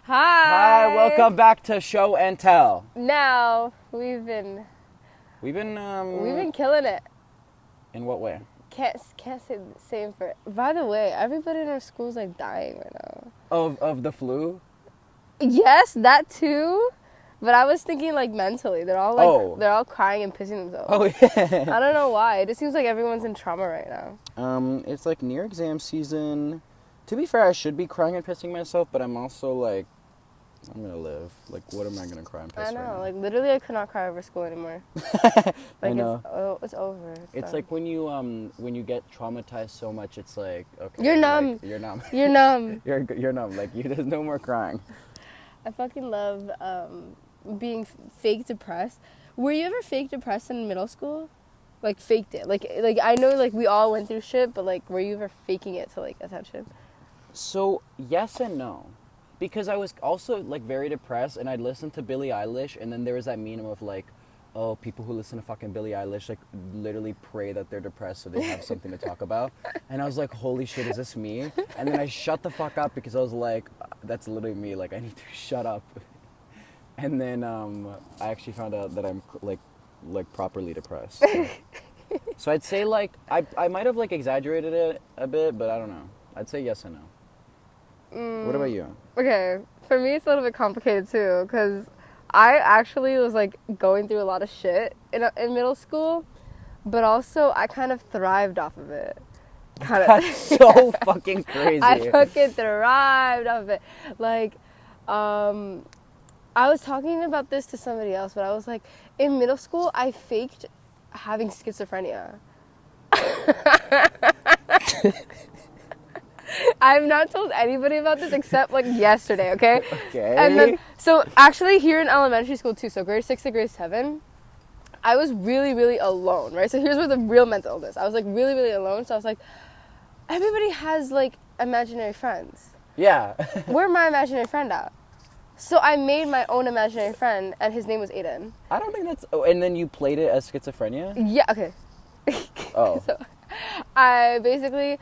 Hi, welcome back to Show and Tell. Now we've been killing it. In what way? Can't say the same for. By the way, everybody in our school's like dying right now. Of the flu? Yes, that too. But I was thinking like mentally, they're all crying and pissing themselves. Oh yeah. I don't know why. It just seems like everyone's in trauma right now. It's like near exam season. To be fair, I should be crying and pissing myself, but I'm also like, I'm gonna live. Like, what am I gonna cry and piss I know, right now? like literally, I could not cry over school anymore. Like, I know. It's over. It's done. like when you get traumatized so much, it's like, okay. You're numb. Like, you're numb. You're numb. You're numb. Like, there's no more crying. I fucking love being fake depressed. Were you ever fake depressed in middle school? Like faked it. Like I know like we all went through shit, but like were you ever faking it to like attention? So yes and no, because I was also like very depressed, and I'd listen to Billie Eilish, and then there was that meme of like, oh, people who listen to fucking Billie Eilish like literally pray that they're depressed so they have something to talk about, and I was like, holy shit, is this me? And then I shut the fuck up because I was like, that's literally me. Like I need to shut up. And then I actually found out that I'm like properly depressed. So I'd say like I might have like exaggerated it a bit, but I don't know. I'd say yes and no. What about you? Okay, for me it's a little bit complicated too, because I actually was like going through a lot of shit in middle school, but also I kind of thrived off of it. That's so fucking crazy. I fucking thrived off of it. Like, I was talking about this to somebody else, but I was like, in middle school, I faked having schizophrenia. I've not told anybody about this except like yesterday, okay? Okay. And then, so actually here in elementary school too, so grade 6 to grade 7, I was really, really alone, right? So here's where the real mental illness. I was like really, really alone. So I was like, everybody has like imaginary friends. Yeah. Where my imaginary friend at? So I made my own imaginary friend, and his name was Aiden. I don't think that's... Oh, and then you played it as schizophrenia? Yeah, okay. Oh. So I basically...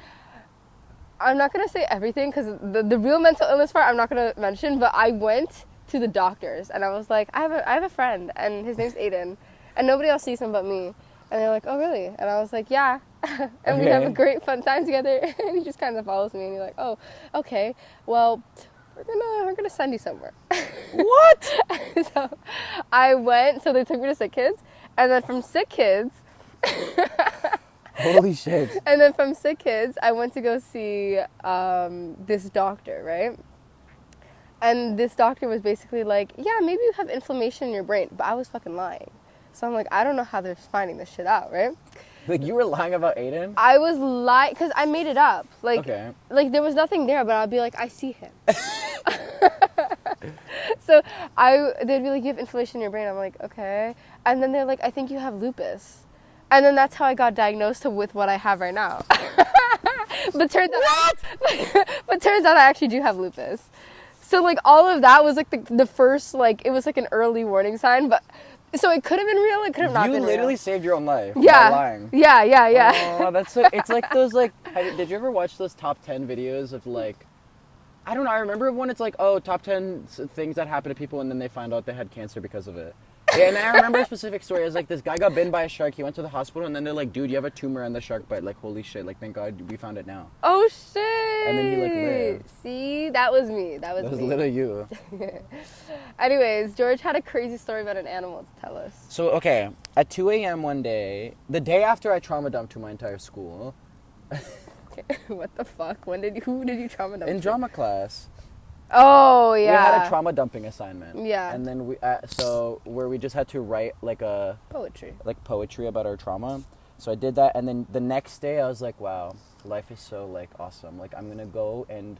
I'm not going to say everything, because the real mental illness part I'm not going to mention, but I went to the doctors, and I was like, I have a friend, and his name's Aiden, and nobody else sees him but me. And they're like, oh, really? And I was like, yeah. And we have a great fun time together, and he just kind of follows me, and you're like, oh, okay, well... We're gonna send you somewhere. What? So I went, so they took me to Sick Kids, and then from Sick Kids Holy shit. And then from Sick Kids I went to go see this doctor, right? And this doctor was basically like, yeah, maybe you have inflammation in your brain, but I was fucking lying. So I'm like, I don't know how they're finding this shit out, right? Like, you were lying about Aiden? I was lying, because I made it up. Like, okay. Like, there was nothing there, but I'd be like, I see him. So, they'd be like, you have inflammation in your brain. I'm like, okay. And then they're like, I think you have lupus. And then that's how I got diagnosed with what I have right now. But turns out I actually do have lupus. So, like, all of that was, like, the first, like, it was, like, an early warning sign, but... So it could have been real, it could have not been real. You literally saved your own life by lying. Yeah. Oh, that's so, it's like those, like, did you ever watch those top 10 videos of, like, I don't know, I remember when it's like, oh, top 10 things that happen to people, and then they find out they had cancer because of it. Yeah, and I remember a specific story. It was like, this guy got bitten by a shark, he went to the hospital, and then they're like, dude, you have a tumor on the shark bite. Like, holy shit, like, thank God we found it now. Oh, shit. And then he, like, lived. See, that was me. That was literally you. Anyways, George had a crazy story about an animal to tell us. So, okay, at 2 a.m. one day, the day after I trauma dumped to my entire school. Okay, what the fuck? Who did you trauma dump In to? drama class. Oh, yeah. We had a trauma dumping assignment. Yeah. And then where we just had to write like poetry about our trauma. So I did that, and then the next day I was like, wow, life is so like awesome. Like, I'm gonna go and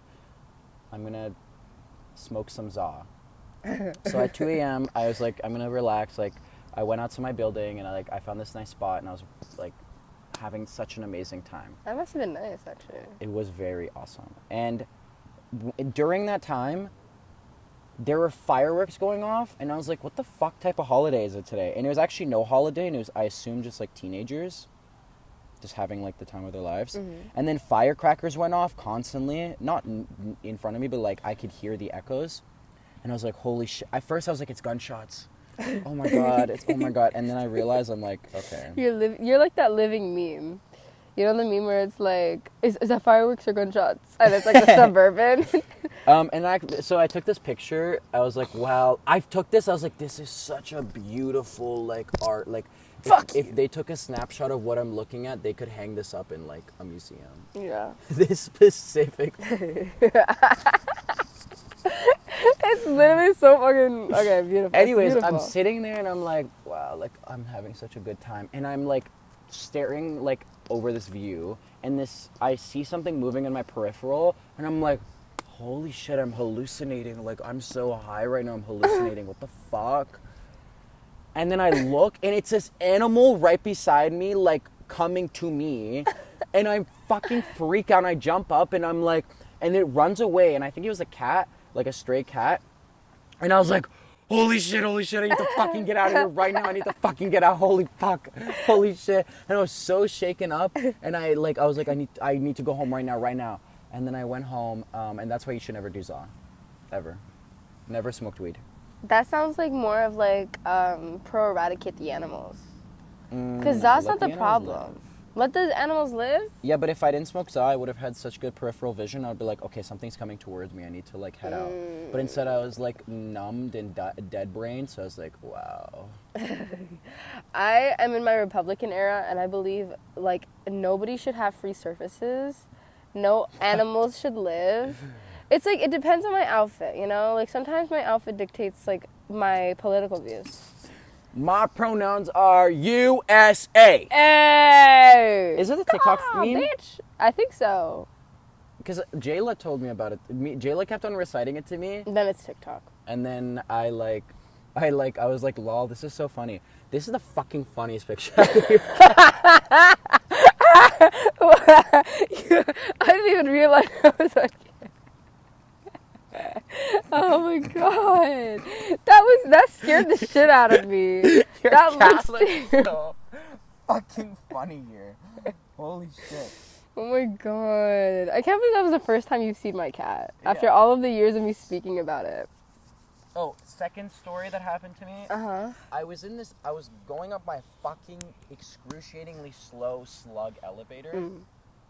I'm gonna smoke some za. So at 2 a.m. I was like, I'm gonna relax. Like, I went out to my building, and I found this nice spot, and I was like having such an amazing time. That must have been nice, actually. It was very awesome. And during that time, there were fireworks going off, and I was like, what the fuck type of holiday is it today? And it was actually no holiday, and it was, I assume, just like teenagers just having like the time of their lives. Mm-hmm. And then firecrackers went off constantly, not in front of me, but like I could hear the echoes. And I was like, holy shit. At first I was like, it's gunshots. Oh my god, oh my god. And then I realized I'm like, okay. You're like that living meme. You know the meme where it's like, is that fireworks or gunshots? And it's like the Suburban. So I took this picture. I was like, wow. I took this. I was like, this is such a beautiful like art. Like, if they took a snapshot of what I'm looking at, they could hang this up in like a museum. Yeah. This specific. It's literally so fucking okay, beautiful. Anyways, beautiful. I'm sitting there and I'm like, wow, like I'm having such a good time, and I'm like staring like over this view, and I see something moving in my peripheral, and I'm like, holy shit, I'm hallucinating. Like I'm so high right now, I'm hallucinating. What the fuck? And then I look, and it's this animal right beside me, like coming to me, and I fucking freak out. And I jump up, and I'm like, and it runs away, and I think it was a cat. Like a stray cat. And I was like, holy shit, I need to fucking get out of here right now. I need to fucking get out. Holy fuck. Holy shit. And I was so shaken up, and I was like, I need to go home right now. And then I went home, and that's why you should never do Zaw. Ever. Never smoked weed. That sounds like more of like pro-eradicate the animals. Because that's not the problem. Let the animals live? Yeah, but if I didn't smoke Zaw, I would have had such good peripheral vision. I'd be like, okay, something's coming towards me. I need to like head out. But instead, I was like numbed and dead brain. So I was like, wow. I am in my Republican era, and I believe like nobody should have free surfaces. No animals should live. It's like it depends on my outfit, you know. Like sometimes my outfit dictates like my political views. My pronouns are USA. Hey! Is it a TikTok meme? Bitch. I think so. Because Jayla told me about it. Jayla kept on reciting it to me. Then it's TikTok. And then I was like, lol, this is so funny. This is the fucking funniest picture. I didn't even realize I was like, oh my god, that scared the shit out of me. Your that cat looks looks so fucking funny here. Holy shit. Oh my god, I can't believe that was the first time you've seen my cat after Yeah. all of the years of me speaking about it. Oh, second story that happened to me. I was going up my fucking excruciatingly slow slug elevator.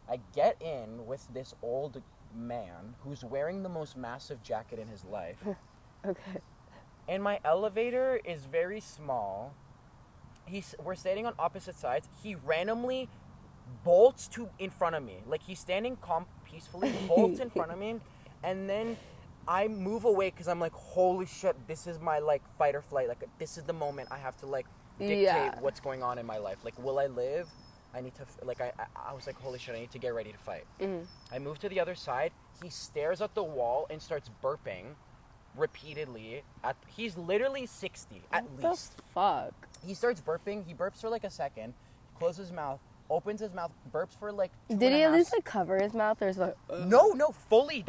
I get in with this old man who's wearing the most massive jacket in his life. Okay. And my elevator is very small. We're standing on opposite sides. He randomly bolts in front of me. Like he's standing peacefully, bolts in front of me, and then I move away because I'm like, holy shit, this is my like fight or flight. Like this is the moment I have to like dictate what's going on in my life. Like, will I live? I need to, like, I was like, holy shit, I need to get ready to fight. I move to the other side. He stares at the wall and starts burping repeatedly. He's literally 60, at least. What the fuck? He starts burping. He burps for like a second, closes his mouth, opens his mouth, burps for like 2.5 Did he at least like cover his mouth, or is like? No, fully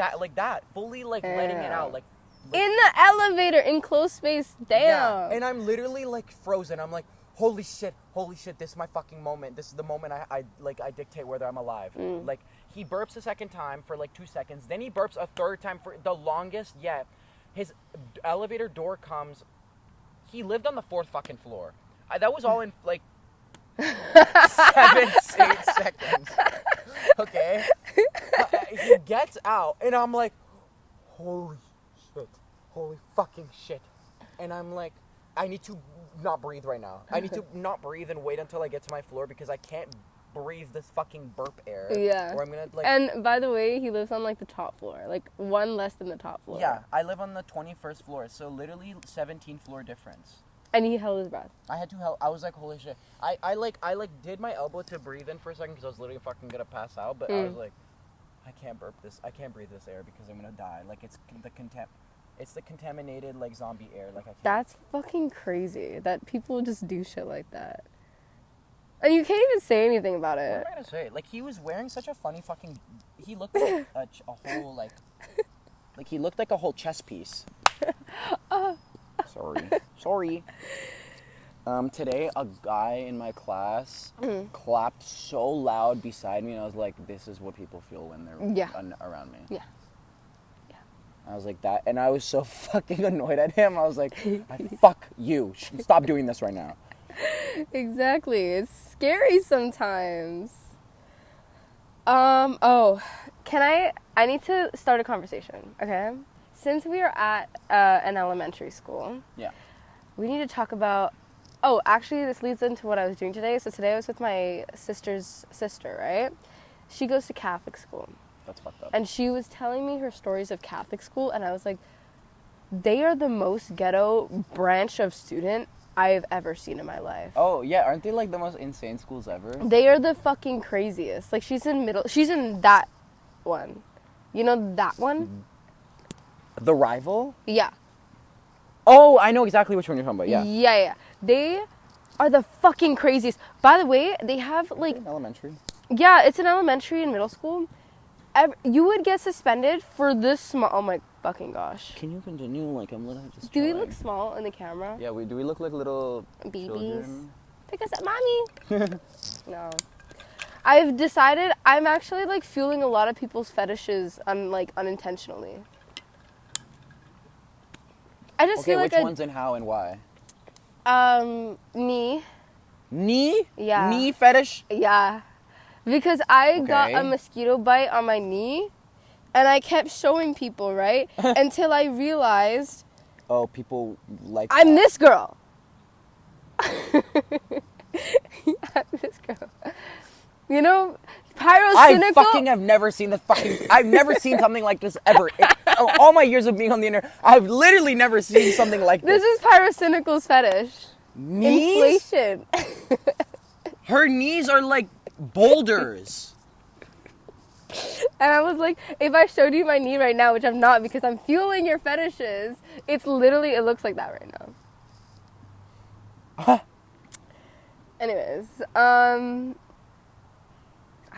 fully like letting it out, like in the elevator, in closed space. Damn. Yeah, and I'm literally like frozen. I'm like, holy shit, this is my fucking moment. This is the moment I dictate whether I'm alive. Like, he burps a second time for like 2 seconds, then he burps a third time for the longest yet. His elevator door comes. He lived on the 4th fucking floor. That was all in like 7, 8 seconds. Okay? He gets out, and I'm like, holy fucking shit. And I'm like, I need to not breathe right now. I need to not breathe and wait until I get to my floor because I can't breathe this fucking burp air. Yeah. Or I'm gonna like. And by the way, he lives on like the top floor, like one less than the top floor. Yeah, I live on the 21st floor, so literally 17 floor difference. And he held his breath. I had to help. I was like, holy shit. I did my elbow to breathe in for a second because I was literally fucking gonna pass out. But I was like, I can't burp this. I can't breathe this air because I'm gonna die. Like it's the contaminated like zombie air. Like I can't. That's fucking crazy. That people just do shit like that. And you can't even say anything about it. What am I gonna say? Like he was wearing such a funny fucking. He looked like a whole like. Like he looked like a whole chess piece. Sorry. Today a guy in my class clapped so loud beside me, and I was like, "This is what people feel when they're around me." Yeah. I was like, that, and I was so fucking annoyed at him. I was like, fuck you. Stop doing this right now. Exactly. It's scary sometimes. I need to start a conversation, okay? Since we are at an elementary school, Yeah. we need to talk about, oh, actually this leads into what I was doing today. So today I was with my sister's sister, right? She goes to Catholic school. That's fucked up. And she was telling me her stories of Catholic school, and I was like, they are the most ghetto branch of student I've ever seen in my life. Oh, yeah, aren't they like the most insane schools ever? They are the fucking craziest. Like, she's in that one. You know that one? The Rival? Yeah. Oh, I know exactly which one you're talking about, yeah. Yeah. They are the fucking craziest. By the way, they have, like... Elementary? Yeah, it's an elementary and middle school. You would get suspended for this small... Oh my fucking gosh. Can you continue? Like, I'm literally just Do we trying. look small in the camera? Yeah, do we look like little Babies. children? Pick us up, mommy. No. I've decided I'm actually, like, fueling a lot of people's fetishes unintentionally. I just Okay, feel like which ones and how and why? Knee. Knee? Yeah. Knee fetish? Yeah. Because I got a Okay. mosquito bite on my knee, and I kept showing people, right? Until I realized Oh, people like I'm that. this girl. I'm this girl. You know, I pyrocynical. fucking have never seen I've never seen something like this ever. All my years of being on the internet, I've literally never seen something like This this. is pyrocynical's fetish. Knees? Inflation. Her knees are like boulders. And I was like, if I showed you my knee right now, which I'm not because I'm fueling your fetishes, it looks like that right now. Anyways, I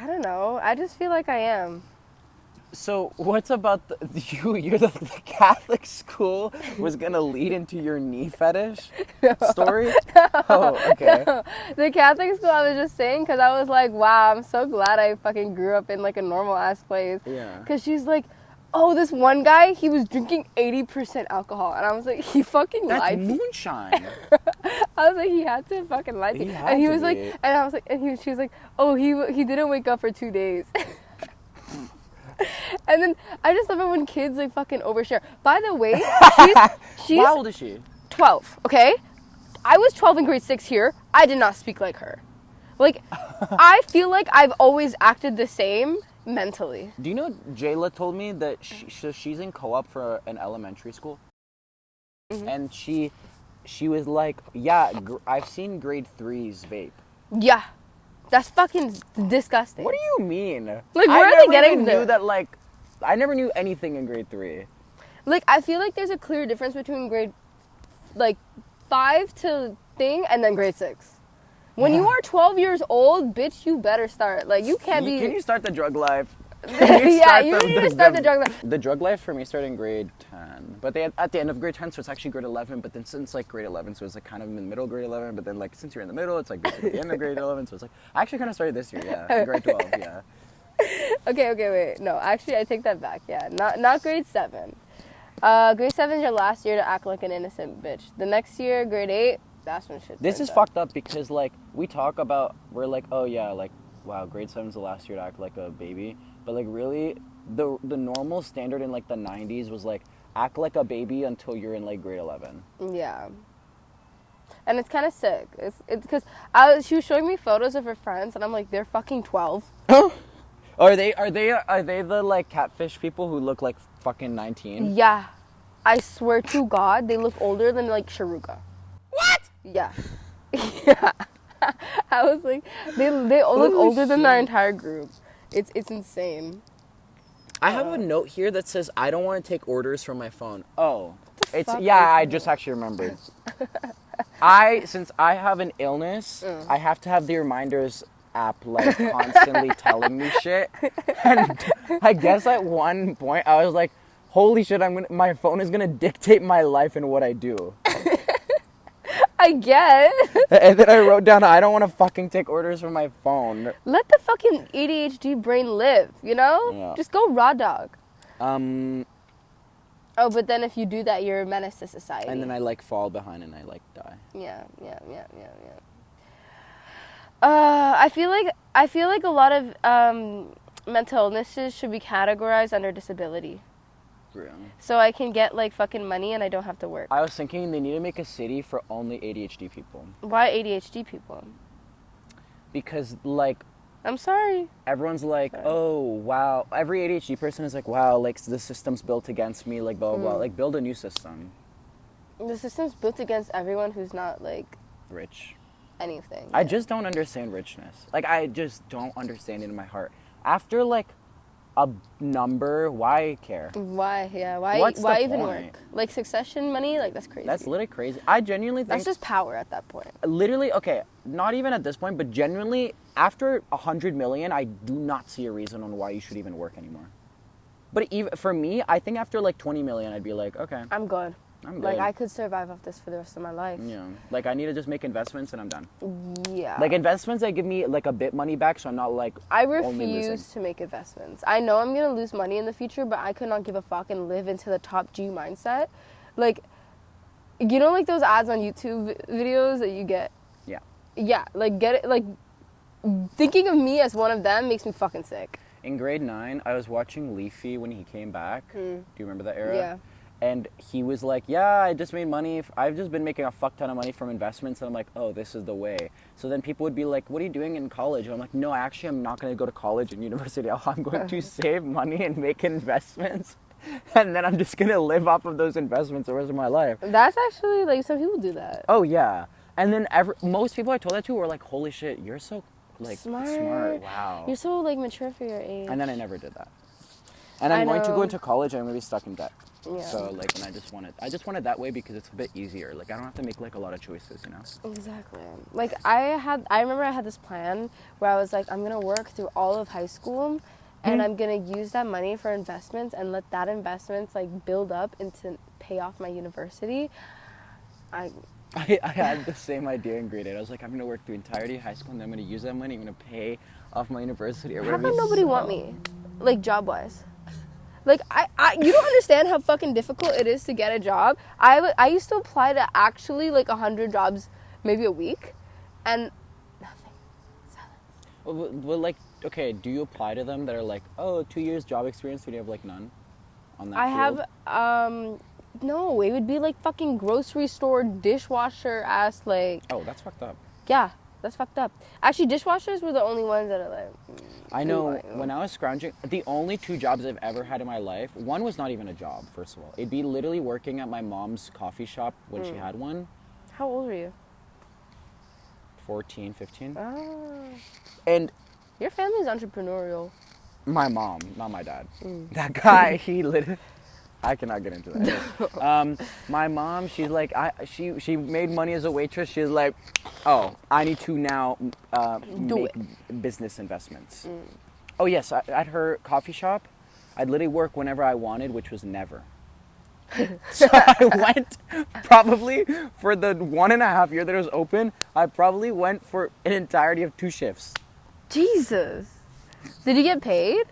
don't know. I just feel like I am. So what's about you're the Catholic school was gonna lead into your knee fetish story? Oh, okay. No, the Catholic school I was just saying because I was like, wow, I'm so glad I fucking grew up in like a normal ass place. Yeah. Because she's like, oh, this one guy, he was drinking 80% alcohol. And I was like, he fucking That's lied to me. moonshine. I was like, he had to fucking lie to He me. had And he to was like, be. and I was like, and she was like, oh, he didn't wake up for 2 days. And then I just love it when kids like fucking overshare. By the way, she's How old is she? 12, okay? I was 12 in grade 6 here. I did not speak like her. Like, I feel like I've always acted the same mentally. Do you know Jayla told me that she's in co-op for an elementary school? Mm-hmm. And she was like, yeah, I've seen grade 3s vape. Yeah. That's fucking disgusting. What do you mean? Like, where are they getting knew that, like, I never knew anything in grade 3. Like, I feel like there's a clear difference between grade, like, 5 to thing and then grade 6. When you are 12 years old, bitch, you better start. Like, you can't be... Can you start the drug life? Yeah, you need to start the drug life. The drug life for me started in grade 10. But at the end of grade 10, so it's actually grade 11. But then since, like, grade 11, so it's, like, kind of in the middle of grade 11. But then, like, since you're in the middle, it's, like, basically at the end of grade 11. So it's, like, I actually kind of started this year, yeah. In grade 12, yeah. Okay, wait. No, actually, I take that back. Yeah, not grade 7. Grade 7 is your last year to act like an innocent bitch. The next year, grade 8, that's when shit This turns is up. fucked up because, like, we're like, oh, yeah, like, wow, grade 7's the last year to act like a baby. But, like, really, the normal standard in, like, the 90s was, like, act like a baby until you're in, like, grade 11. Yeah. And it's kind of sick. It's because she was showing me photos of her friends, and I'm like, they're fucking 12. Are they the, like, catfish people who look like fucking 19? Yeah. I swear to God, they look older than, like, Sharuka. What? Yeah. Yeah. I was like, they look older than our entire group. It's insane. I have a note here that says I don't want to take orders from my phone. Oh. It's fuck yeah, is I that? just actually remembered. Since I have an illness, I have to have the reminders app like constantly telling me shit. And I guess at one point I was like, holy shit, my phone is gonna dictate my life and what I do. I guess. And then I wrote down, I don't want to fucking take orders from my phone. Let the fucking ADHD brain live, you know? Yeah. Just go raw dog. Oh, but then if you do that, you're a menace to society. And then I like fall behind and I like die. Yeah. I feel like a lot of mental illnesses should be categorized under disability. Really? So I can get like fucking money and I don't have to work. I was thinking they need to make a city for only ADHD people. Why ADHD people? Because like I'm sorry. everyone's like, Sorry. oh wow. Every ADHD person is like, wow, like the system's built against me, like blah blah blah. Like build a new system. The system's built against everyone who's not like Rich. anything. I just don't understand richness. Like I just don't understand it in my heart. After like a number, why care? Why? Yeah. Why? What's why the even point? work? Like succession money? Like that's crazy. That's literally crazy. I genuinely think That's just power at that point. literally okay, not even at this point, but genuinely after 100 million, I do not see a reason on why you should even work anymore. But even for me, I think after like 20 million, I'd be like, okay, I'm good. I'm good. Like I could survive off this for the rest of my life. Yeah, like I need to just make investments and I'm done. Yeah. Like investments that give me like a bit money back, so I'm not like I only losing. refuse to make investments. I know I'm gonna lose money in the future, but I could not give a fuck and live into the top G mindset. Like, you know, like those ads on YouTube videos that you get. Yeah. Yeah, like get it. Like, thinking of me as one of them makes me fucking sick. In grade 9, I was watching Leafy when he came back. Do you remember that era? Yeah. And he was like, yeah, I just made money. I've just been making a fuck ton of money from investments. And I'm like, oh, this is the way. So then people would be like, what are you doing in college? And I'm like, no, actually, I'm not going to go to college and university. I'm going to save money and make investments. And then I'm just going to live off of those investments the rest of my life. That's actually, like, some people do that. Oh, yeah. And then most people I told that to were like, holy shit, you're so, like, smart. Wow. You're so, like, mature for your age. And then I never did that. And I'm going to go into college and I'm going to be stuck in debt. Yeah. So, like, and I just want it that way because it's a bit easier. Like, I don't have to make, like, a lot of choices, you know? Exactly. Like, I remember I had this plan where I was like, I'm going to work through all of high school and I'm going to use that money for investments and let that investments, like, build up into pay off my university. I had the same idea in grade 8. I was like, I'm going to work through entirety of high school and then I'm going to use that money. I'm going to pay off my university. How come nobody want me? Like, job-wise? Like, you don't understand how fucking difficult it is to get a job. I used to apply to actually, like, 100 jobs maybe a week, and nothing. Silence. Well, like, okay, do you apply to them that are like, oh, 2 years job experience, when you have, like, none on that field? No, it would be, like, fucking grocery store, dishwasher-ass, like... Oh, that's fucked up. Yeah, that's fucked up. Actually, dishwashers were the only ones that are, like... I know, when I was scrounging, the only 2 jobs I've ever had in my life, one was not even a job, first of all. It'd be literally working at my mom's coffee shop when she had one. How old were you? 14, 15. Oh. And Your family's entrepreneurial. my mom, not my dad. That guy, he literally... I cannot get into that. My mom, she's like, she made money as a waitress. She's like, oh, I need to now make business investments. Oh yes, at her coffee shop, I'd literally work whenever I wanted, which was never. So I went probably for the 1.5 year that it was open. I probably went for an entirety of 2 shifts. Jesus. Did you get paid?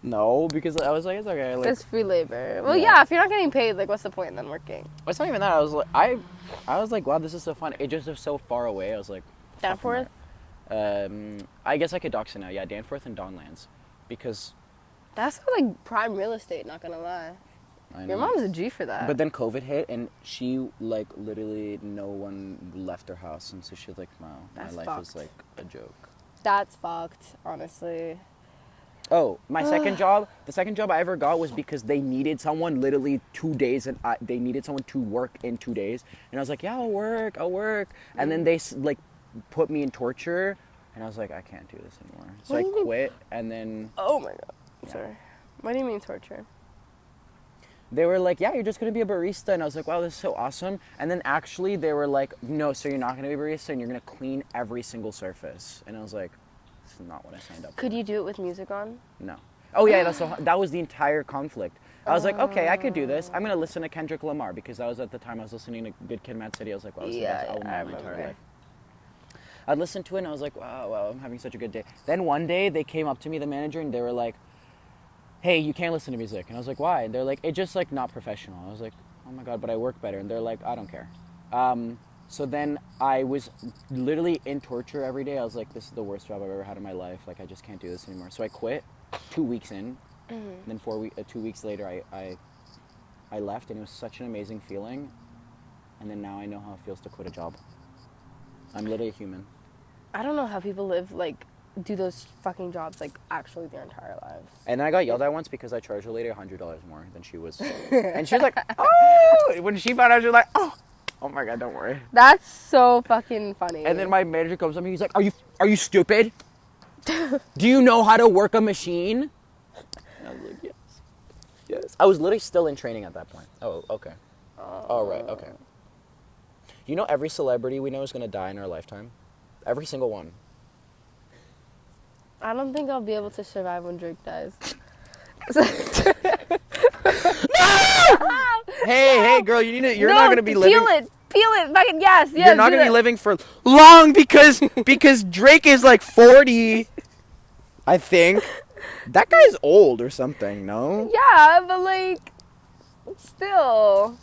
No, because I was like, it's okay. Like, It's free labor. Well, yeah, if you're not getting paid, like, what's the point in then working? it's not even that. I was like, wow, this is so fun. It just was so far away. I was like, Danforth? I guess I could dox it now. Yeah, Danforth and Donlands, because That's like prime real estate, not gonna lie. I know. Your mom's a G for that. But then COVID hit, and she like literally no one left her house, and so she was like, wow, That's my life is fucked. like a joke. That's fucked, honestly. Oh, my second job, the second job I ever got was because they needed someone literally 2 days, and they needed someone to work in 2 days. And I was like, yeah, I'll work. And then they like put me in torture, and I was like, I can't do this anymore. So What I do you mean? quit, and then Oh my god. Yeah. Sorry. What do you mean torture? they were like, yeah, you're just going to be a barista. And I was like, wow, this is so awesome. And then actually they were like, no, so you're not going to be a barista, and you're going to clean every single surface. And I was like, this is not what I signed up for. Could you do it with music on? No. Oh yeah, that was the entire conflict. I was like, okay, I could do this. I'm gonna listen to Kendrick Lamar because that was at the time I was listening to Good Kid, Mad City. I was like, wow, this is the best album I of my entire remember. life. I'd listen to it and I was like, wow, I'm having such a good day. Then one day they came up to me, the manager, and they were like, hey, you can't listen to music. And I was like, why? And they're like, it's just like not professional. I was like, oh my God, but I work better. And they're like, I don't care. So then I was literally in torture every day. I was like, this is the worst job I've ever had in my life. Like, I just can't do this anymore. So I quit 2 weeks in. And then 2 weeks later, I left, and it was such an amazing feeling. And then now I know how it feels to quit a job. I'm literally a human. I don't know how people live, like, do those fucking jobs, like, actually their entire lives. And then I got yelled at once because I charged a lady $100 more than she was. And she was like, oh! When she found out, she was like, oh my God, don't worry. That's so fucking funny. And then my manager comes up to me, he's like, are you stupid? Do you know how to work a machine? And I was like, yes. I was literally still in training at that point. Oh, okay. Oh, right, okay. You know every celebrity we know is going to die in our lifetime? Every single one. I don't think I'll be able to survive when Drake dies. Hey, girl, you're not going to be living. Peel it, fucking yes. You're not going to be living for long because Drake is like 40, I think. That guy's old or something, no? Yeah, but like, still.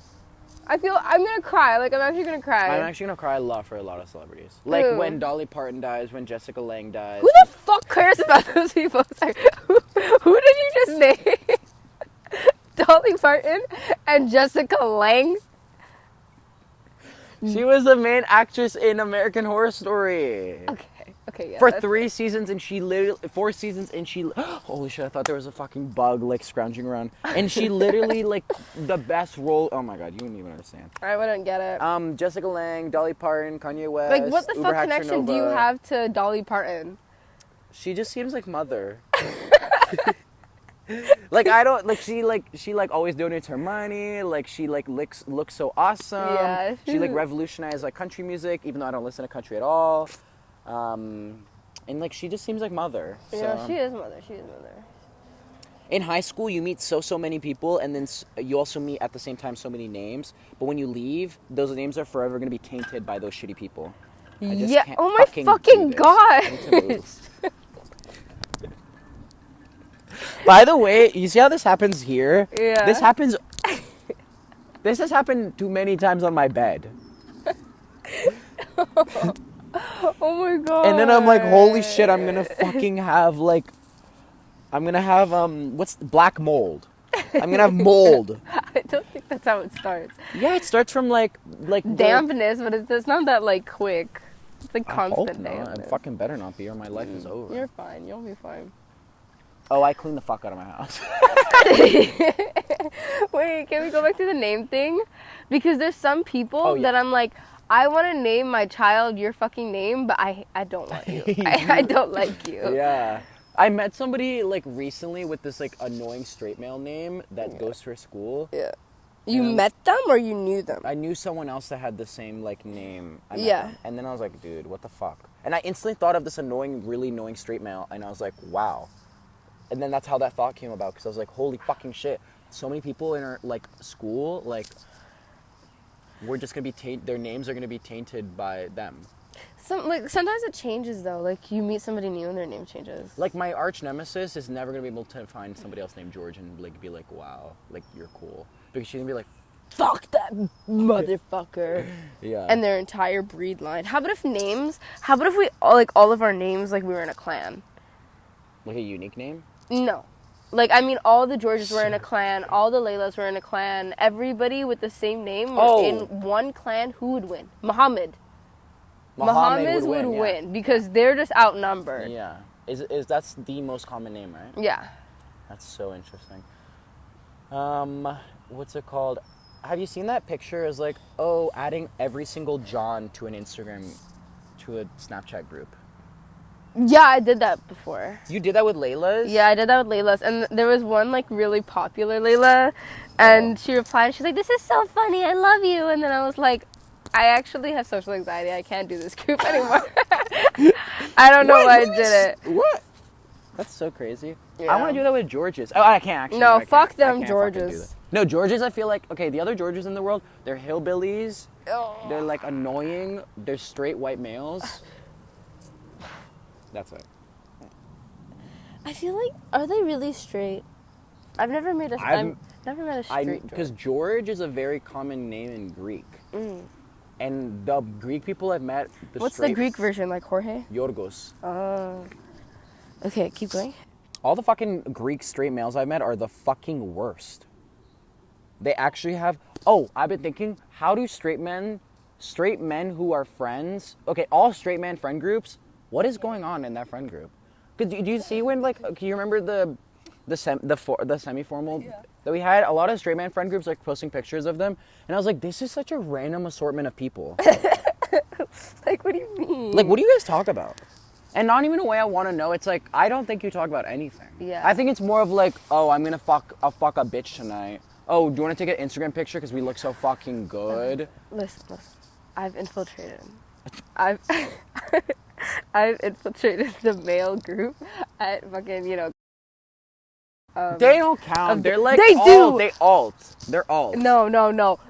I feel I'm gonna cry. Like, I'm actually gonna cry. I'm actually gonna cry a lot for a lot of celebrities. Like when Dolly Parton dies, when Jessica Lange dies. Who the fuck cares about those people? Sorry. Who did you just name? Dolly Parton and Jessica Lange? She was the main actress in American Horror Story. Okay, yeah. For 3 seasons, and she literally 4 seasons, and she holy shit! I thought there was a fucking bug like scrounging around, and she literally like the best role. Oh my God, you wouldn't even understand. I wouldn't get it. Jessica Lange, Dolly Parton, Kanye West. Like, what the fuck connection do you have to Dolly Parton? She just seems like mother. Like I don't like she always donates her money. Like she like looks so awesome. Yeah. She like revolutionized like country music, even though I don't listen to country at all. And like she just seems like mother. Yeah, so. she is mother. In high school, you meet so many people, and then you also meet at the same time so many names. But when you leave, those names are forever going to be tainted by those shitty people. Yeah. Oh my fucking God. By the way, you see how this happens here? Yeah. This has happened too many times on my bed. Oh my God. And then I'm like, holy shit, I'm gonna fucking have like, what's black mold? I'm gonna have mold. I don't think that's how it starts. Yeah, it starts from like dampness, but it's not that like quick. It's like constant dampness. dampness. It fucking better not be, or my life is over. You're fine. You'll be fine. Oh, I clean the fuck out of my house. Wait, can we go back to the name thing? Because there's some people that I'm like, I want to name my child your fucking name, but I don't want you. I don't like you. Yeah. I met somebody like recently with this like annoying straight male name that goes to her school. Yeah. You met them or you knew them? I knew someone else that had the same like name. I met them. And then I was like, dude, what the fuck? And I instantly thought of this really annoying straight male, and I was like, wow. And then that's how that thought came about, because I was like, holy fucking shit. So many people in our like school, like, we're just gonna be their names are gonna be tainted by them. Sometimes it changes though. Like you meet somebody new and their name changes. Like my arch nemesis is never gonna be able to find somebody else named George and like be like, wow, like you're cool, because she's gonna be like, fuck that motherfucker. Yeah. And their entire breed line. How about if we all of our names like we were in a clan? Like a unique name? No. Like, I mean, all the Georges were in a clan, all the Leilas were in a clan, everybody with the same name were in one clan. Who would win? Muhammad would win because they're just outnumbered. Yeah. Is that's the most common name, right? Yeah. That's so interesting. What's it called? Have you seen that picture as like, adding every single John to an Instagram, to a Snapchat group? Yeah, I did that before. You did that with Leila's? Yeah, I did that with Leila's. And there was one, like, really popular Leila. And she replied, she's like, this is so funny. I love you. And then I was like, I actually have social anxiety. I can't do this group anymore. I don't know why I did it. What? That's so crazy. Yeah. I want to do that with Georges. Oh, I can't actually. No, fuck them Georges. No, Georges, I feel like, okay, the other Georges in the world, they're hillbillies. Oh. They're, like, annoying. They're straight white males. That's it. I feel like, are they really straight? I've never met a straight Because George. George is a very common name in Greek. And the Greek people I've met... What's the Greek version, like Jorge? Yorgos. Oh. Okay, keep going. All the fucking Greek straight males I've met are the fucking worst. They actually have... Oh, I've been thinking, how do straight men who are friends... Okay, all straight man friend groups, what is going on in that friend group? Do you see when, like... Can you remember the semi-formal that we had? A lot of straight man friend groups, like, posting pictures of them. And I was like, this is such a random assortment of people. Like, what do you mean? Like, what do you guys talk about? And not even a way I want to know. It's like, I don't think you talk about anything. Yeah. I think it's more of like, oh, I'll fuck a bitch tonight. Oh, do you want to take an Instagram picture because we look so fucking good? Listen. I've infiltrated. I've infiltrated the male group at fucking, They don't count. They're like they do. They alt. They're alt. No.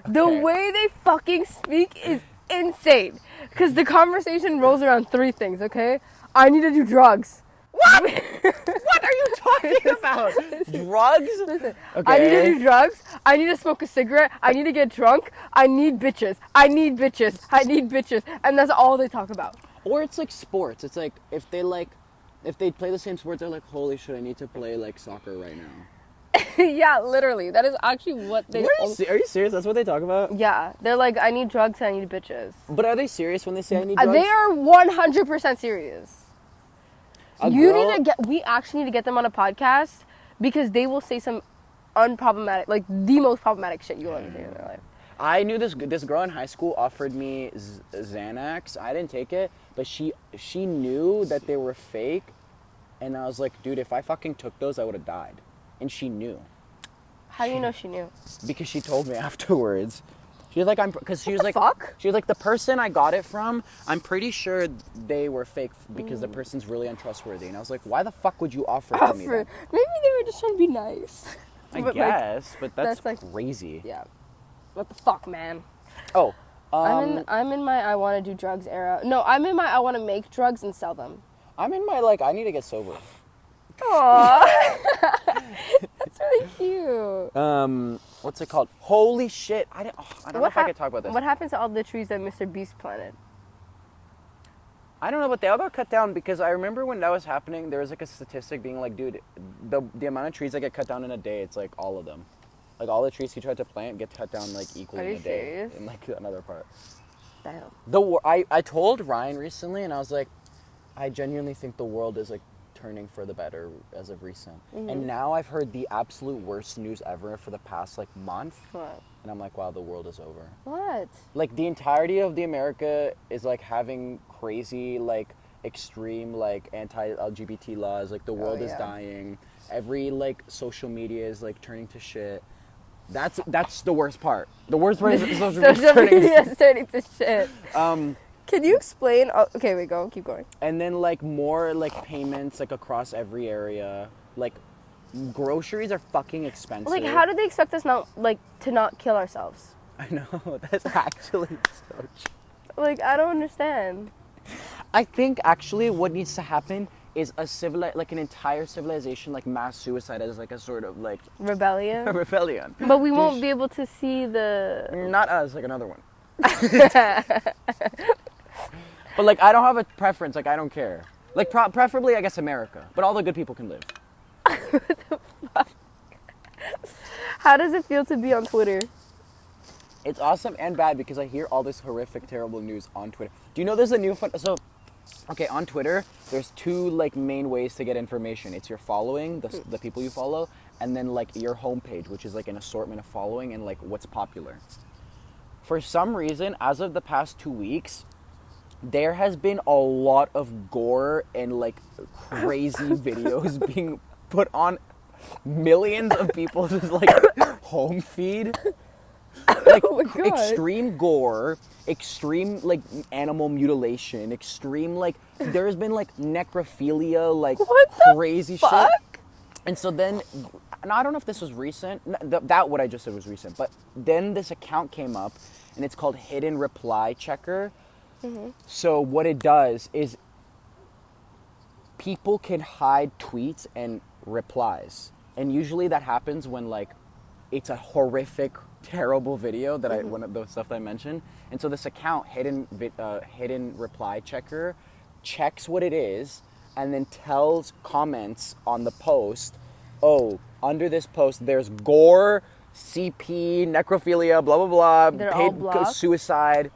The Okay. way they fucking speak is insane. Because the conversation rolls around three things, okay? I need to do drugs. What? What are you talking about? Drugs? Listen, Okay. I need to do drugs. I need to smoke a cigarette. I need to get drunk. I need bitches. And that's all they talk about. Or it's like sports. It's like if they play the same sport, they're like, holy shit, I need to play like soccer right now. Yeah, literally. That is actually what they... Are you serious? That's what they talk about? Yeah. They're like, I need drugs and I need bitches. But are they serious when they say I need drugs? They are 100% serious. We actually need to get them on a podcast because they will say some unproblematic, like the most problematic shit you'll ever hear in their life. I knew this girl in high school offered me Xanax. I didn't take it, but she knew that they were fake, and I was like, dude, if I fucking took those, I would have died. And she knew. How do you know she knew? Because she told me afterwards. She was like, Fuck? She was like, the person I got it from, I'm pretty sure they were fake because the person's really untrustworthy. And I was like, why the fuck would you offer it to me then? Maybe they were just trying to be nice. I But, guess, but that's like, crazy. Yeah. What the fuck, man? Oh, I'm in my I want to do drugs era. No, I'm in my I want to make drugs and sell them. I'm in my, like, I need to get sober. Aww. That's really cute. What's it called? Holy shit. I don't know if I could talk about this. What happened to all the trees that Mr. Beast planted? I don't know, but they all got cut down because I remember when that was happening, there was like a statistic being like, dude, the amount of trees that get cut down in a day, it's like all of them. Like all the trees he tried to plant get cut down like equally in a day. Serious? In like another part. Damn. I told Ryan recently and I was like, I genuinely think the world is like turning for the better as of recent. Mm-hmm. And now I've heard the absolute worst news ever for the past like month. What? And I'm like, wow, the world is over. What? Like the entirety of the America is like having crazy like extreme like anti-LGBT laws. Like the world is dying. Every like social media is like turning to shit. That's the worst part. The worst part is social media turning to shit. Can you explain? Oh, okay, wait, go. Keep going. And then like more like payments like across every area. Like groceries are fucking expensive. Like, how do they expect us to not kill ourselves? I know, that's actually so true. Like, I don't understand. I think actually what needs to happen is an entire civilization, like mass suicide as like a sort of like Rebellion? a rebellion. But we won't be able to see the... Not us, like another one. But like I don't have a preference, like I don't care. Like preferably I guess America, but all the good people can live. What the fuck? How does it feel to be on Twitter? It's awesome and bad because I hear all this horrific, terrible news on Twitter. Do you know there's a new fun... So, okay, on Twitter, there's two, like, main ways to get information. It's your following, the people you follow, and then, like, your homepage, which is, like, an assortment of following and, like, what's popular. For some reason, as of the past 2 weeks, there has been a lot of gore and, like, crazy videos being put on millions of people's, like, home feed. Like extreme gore, extreme like animal mutilation, extreme like there's been like necrophilia, like crazy shit. And so then, and I don't know if this was recent. That what I just said was recent, but then this account came up, and it's called Hidden Reply Checker. Mm-hmm. So what it does is people can hide tweets and replies. And usually that happens when like it's a horrific, terrible video that Mm-hmm. one of the stuff that I mentioned. And so this account, hidden reply checker, checks what it is and then tells comments on the post, oh, under this post there's gore, CP, necrophilia, blah blah blah, They're all blocked? suicide.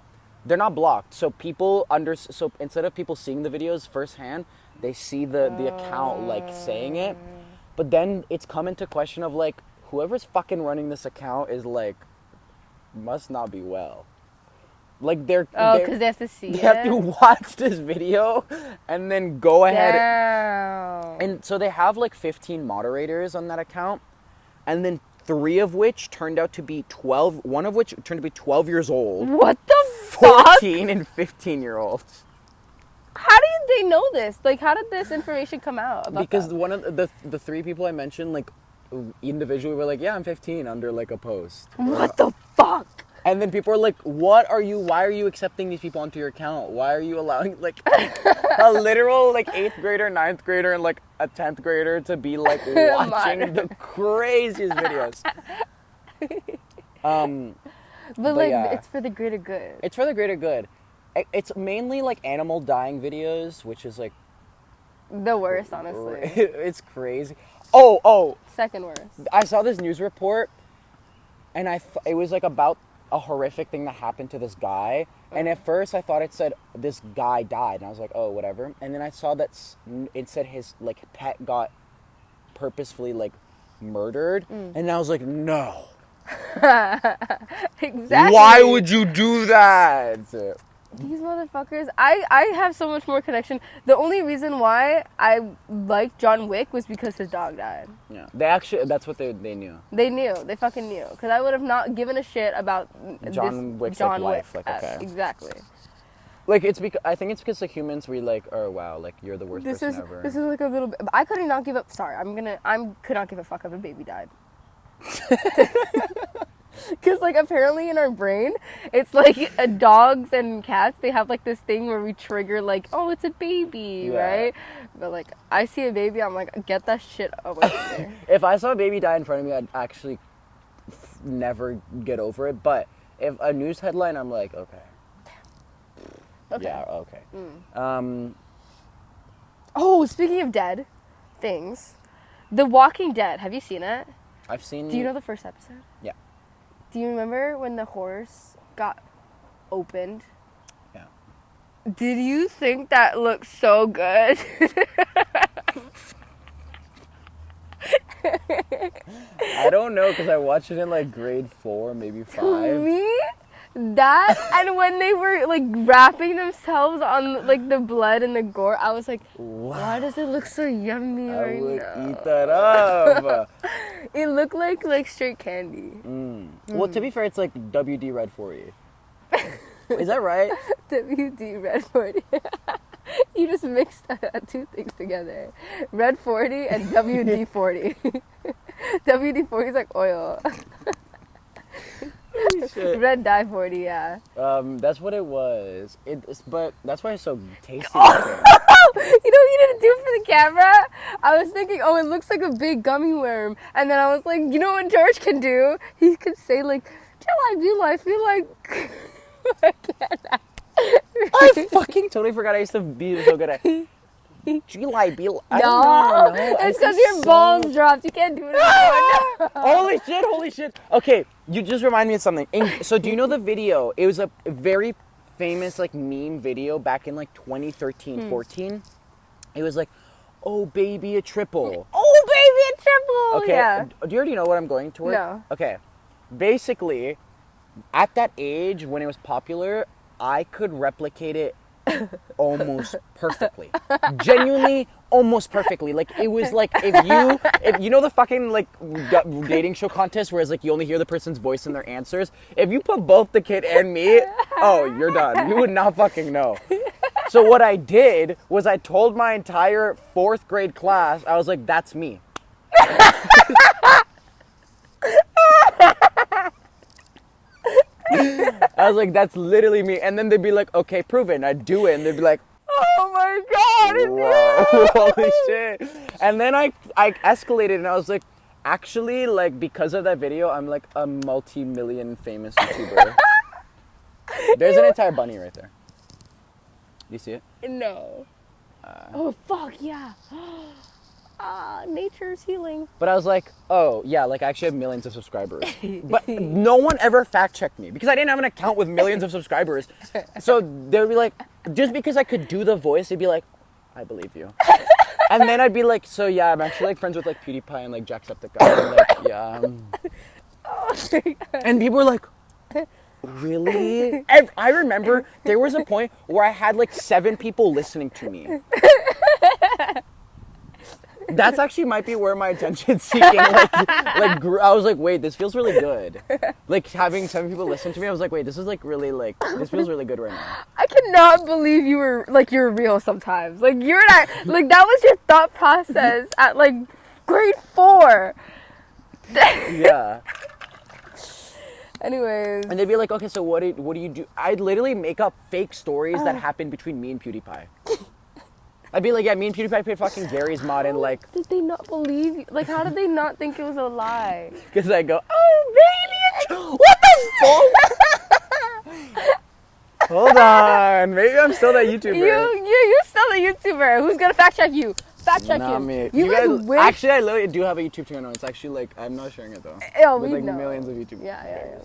They're not blocked. So so instead of people seeing the videos firsthand, they see the account like saying it. But then it's come into question of like whoever's fucking running this account is like must not be well. Like because they have to see they it. have to watch this video and then go ahead. Damn. And so they have like 15 moderators on that account, and then 3 of which turned out to be 12. One of which turned to be 12 years old. What the fuck? 14 and 15-year-olds. How did they know this? Like, how did this information come out about Because that? one of the 3 people I mentioned, like individually, were like, "Yeah, I'm 15," under like a post. What the fuck? And then people are like, "What are you? Why are you accepting these people onto your account? Why are you allowing like a literal like 8th grader, 9th grader, and like a 10th grader to be like watching the craziest videos?" But like, yeah. it's for the greater good. It's for the greater good. It's mainly like animal dying videos, which is like The worst, honestly. it's crazy. Oh, Second worst. I saw this news report, and it was like about a horrific thing that happened to this guy. And at first I thought it said this guy died, and I was like, oh, whatever. And then I saw that it said his like pet got purposefully like murdered, and I was like, no. Exactly. Why would you do that? These motherfuckers, I have so much more connection. The only reason why I liked John Wick was because his dog died. Yeah, that's what they knew. They knew. They fucking knew. Because I would have not given a shit about John Wick's John like, Wick. life. Like, okay. Exactly. Like I think it's because like humans, we like, oh wow, like you're the worst person ever. This is like a little bit. I could not give up. Sorry, I could not give a fuck if a baby died. Because like apparently in our brain, it's like dogs and cats. They have like this thing where we trigger like, oh, it's a baby, Yeah. right? But like I see a baby, I'm like, get that shit away from me. If I saw a baby die in front of me, I'd actually never get over it. But if a news headline, I'm like, okay. Okay. Yeah, okay. Oh, speaking of dead things, The Walking Dead. Have you seen it? I've seen. Do you know the first episode? Yeah. Do you remember when the horse got opened? Yeah. Did you think that looked so good? I don't know because I watched it in like grade 4, maybe 5. To me, that and when they were like wrapping themselves on like the blood and the gore, I was like, why does it look so yummy I right would now? eat that up. It looked like straight candy. Well, to be fair, it's like WD Red 40. Is that right? WD Red 40. You just mixed 2 things together. Red 40 and WD 40. WD 40 is like oil. Holy shit. Red dye 40, yeah. That's what it was. But that's why it's so tasty. You know what you need to do for the camera? I was thinking, oh, it looks like a big gummy worm. And then I was like, you know what George can do? He could say like, till I feel like... I fucking totally forgot I used to be so good at. July, be. No, it's because your balls dropped. You can't do it anymore. Holy shit. Okay, you just remind me of something. So do you know the video? It was a very famous like meme video back in like 2013, 14. It was like, oh baby, a triple. Oh, baby, a triple. Okay, Yeah. do you already know what I'm going toward? No. Okay, basically, at that age when it was popular, I could replicate it almost perfectly. Genuinely, almost perfectly. Like it was like if you know the fucking like dating show contest where it's like you only hear the person's voice and their answers. If you put both the kid and me, oh, you're done. You would not fucking know. So what I did was I told my entire 4th grade class, I was like, that's me. I was like, that's literally me. And then they'd be like, okay, prove it. And I'd do it. And they'd be like, Oh my god, it's whoa, holy shit. And then I escalated and I was like, Actually, like, because of that video, I'm like a multi-million famous YouTuber. There's an entire bunny right there. Do you see it? No. Oh, fuck, yeah. Nature's healing. But I was like, oh, yeah, like, I actually have millions of subscribers. But no one ever fact-checked me because I didn't have an account with millions of subscribers. So they'd be like, just because I could do the voice, they'd be like, I believe you. And then I'd be like, so yeah, I'm actually like friends with like PewDiePie and like Jacksepticeye. And like, yeah. And people were like, really? I remember there was a point where I had like 7 people listening to me. That's actually might be where my attention seeking like grew. I was like, wait, this feels really good. Like having 7 people listen to me, I was like, wait, this is like really like this feels really good right now. I cannot believe you're real sometimes. Like you're not like that was your thought process at like grade 4. Yeah. Anyways. And they'd be like, okay, so what do you do? I'd literally make up fake stories that happened between me and PewDiePie. I'd be like, yeah, me and PewDiePie played fucking Gary's mod and like... Did they not believe you? Like, how did they not think it was a lie? Because I go, oh, baby, what the fuck? Hold on, maybe I'm still that YouTuber. You're still the YouTuber. Who's gonna fact check you? Fact check Not him. me. You guys, like wish... Actually, I literally do have a YouTube channel. It's actually like, I'm not sharing it though. Oh, with we like know. millions of YouTubers. Yeah.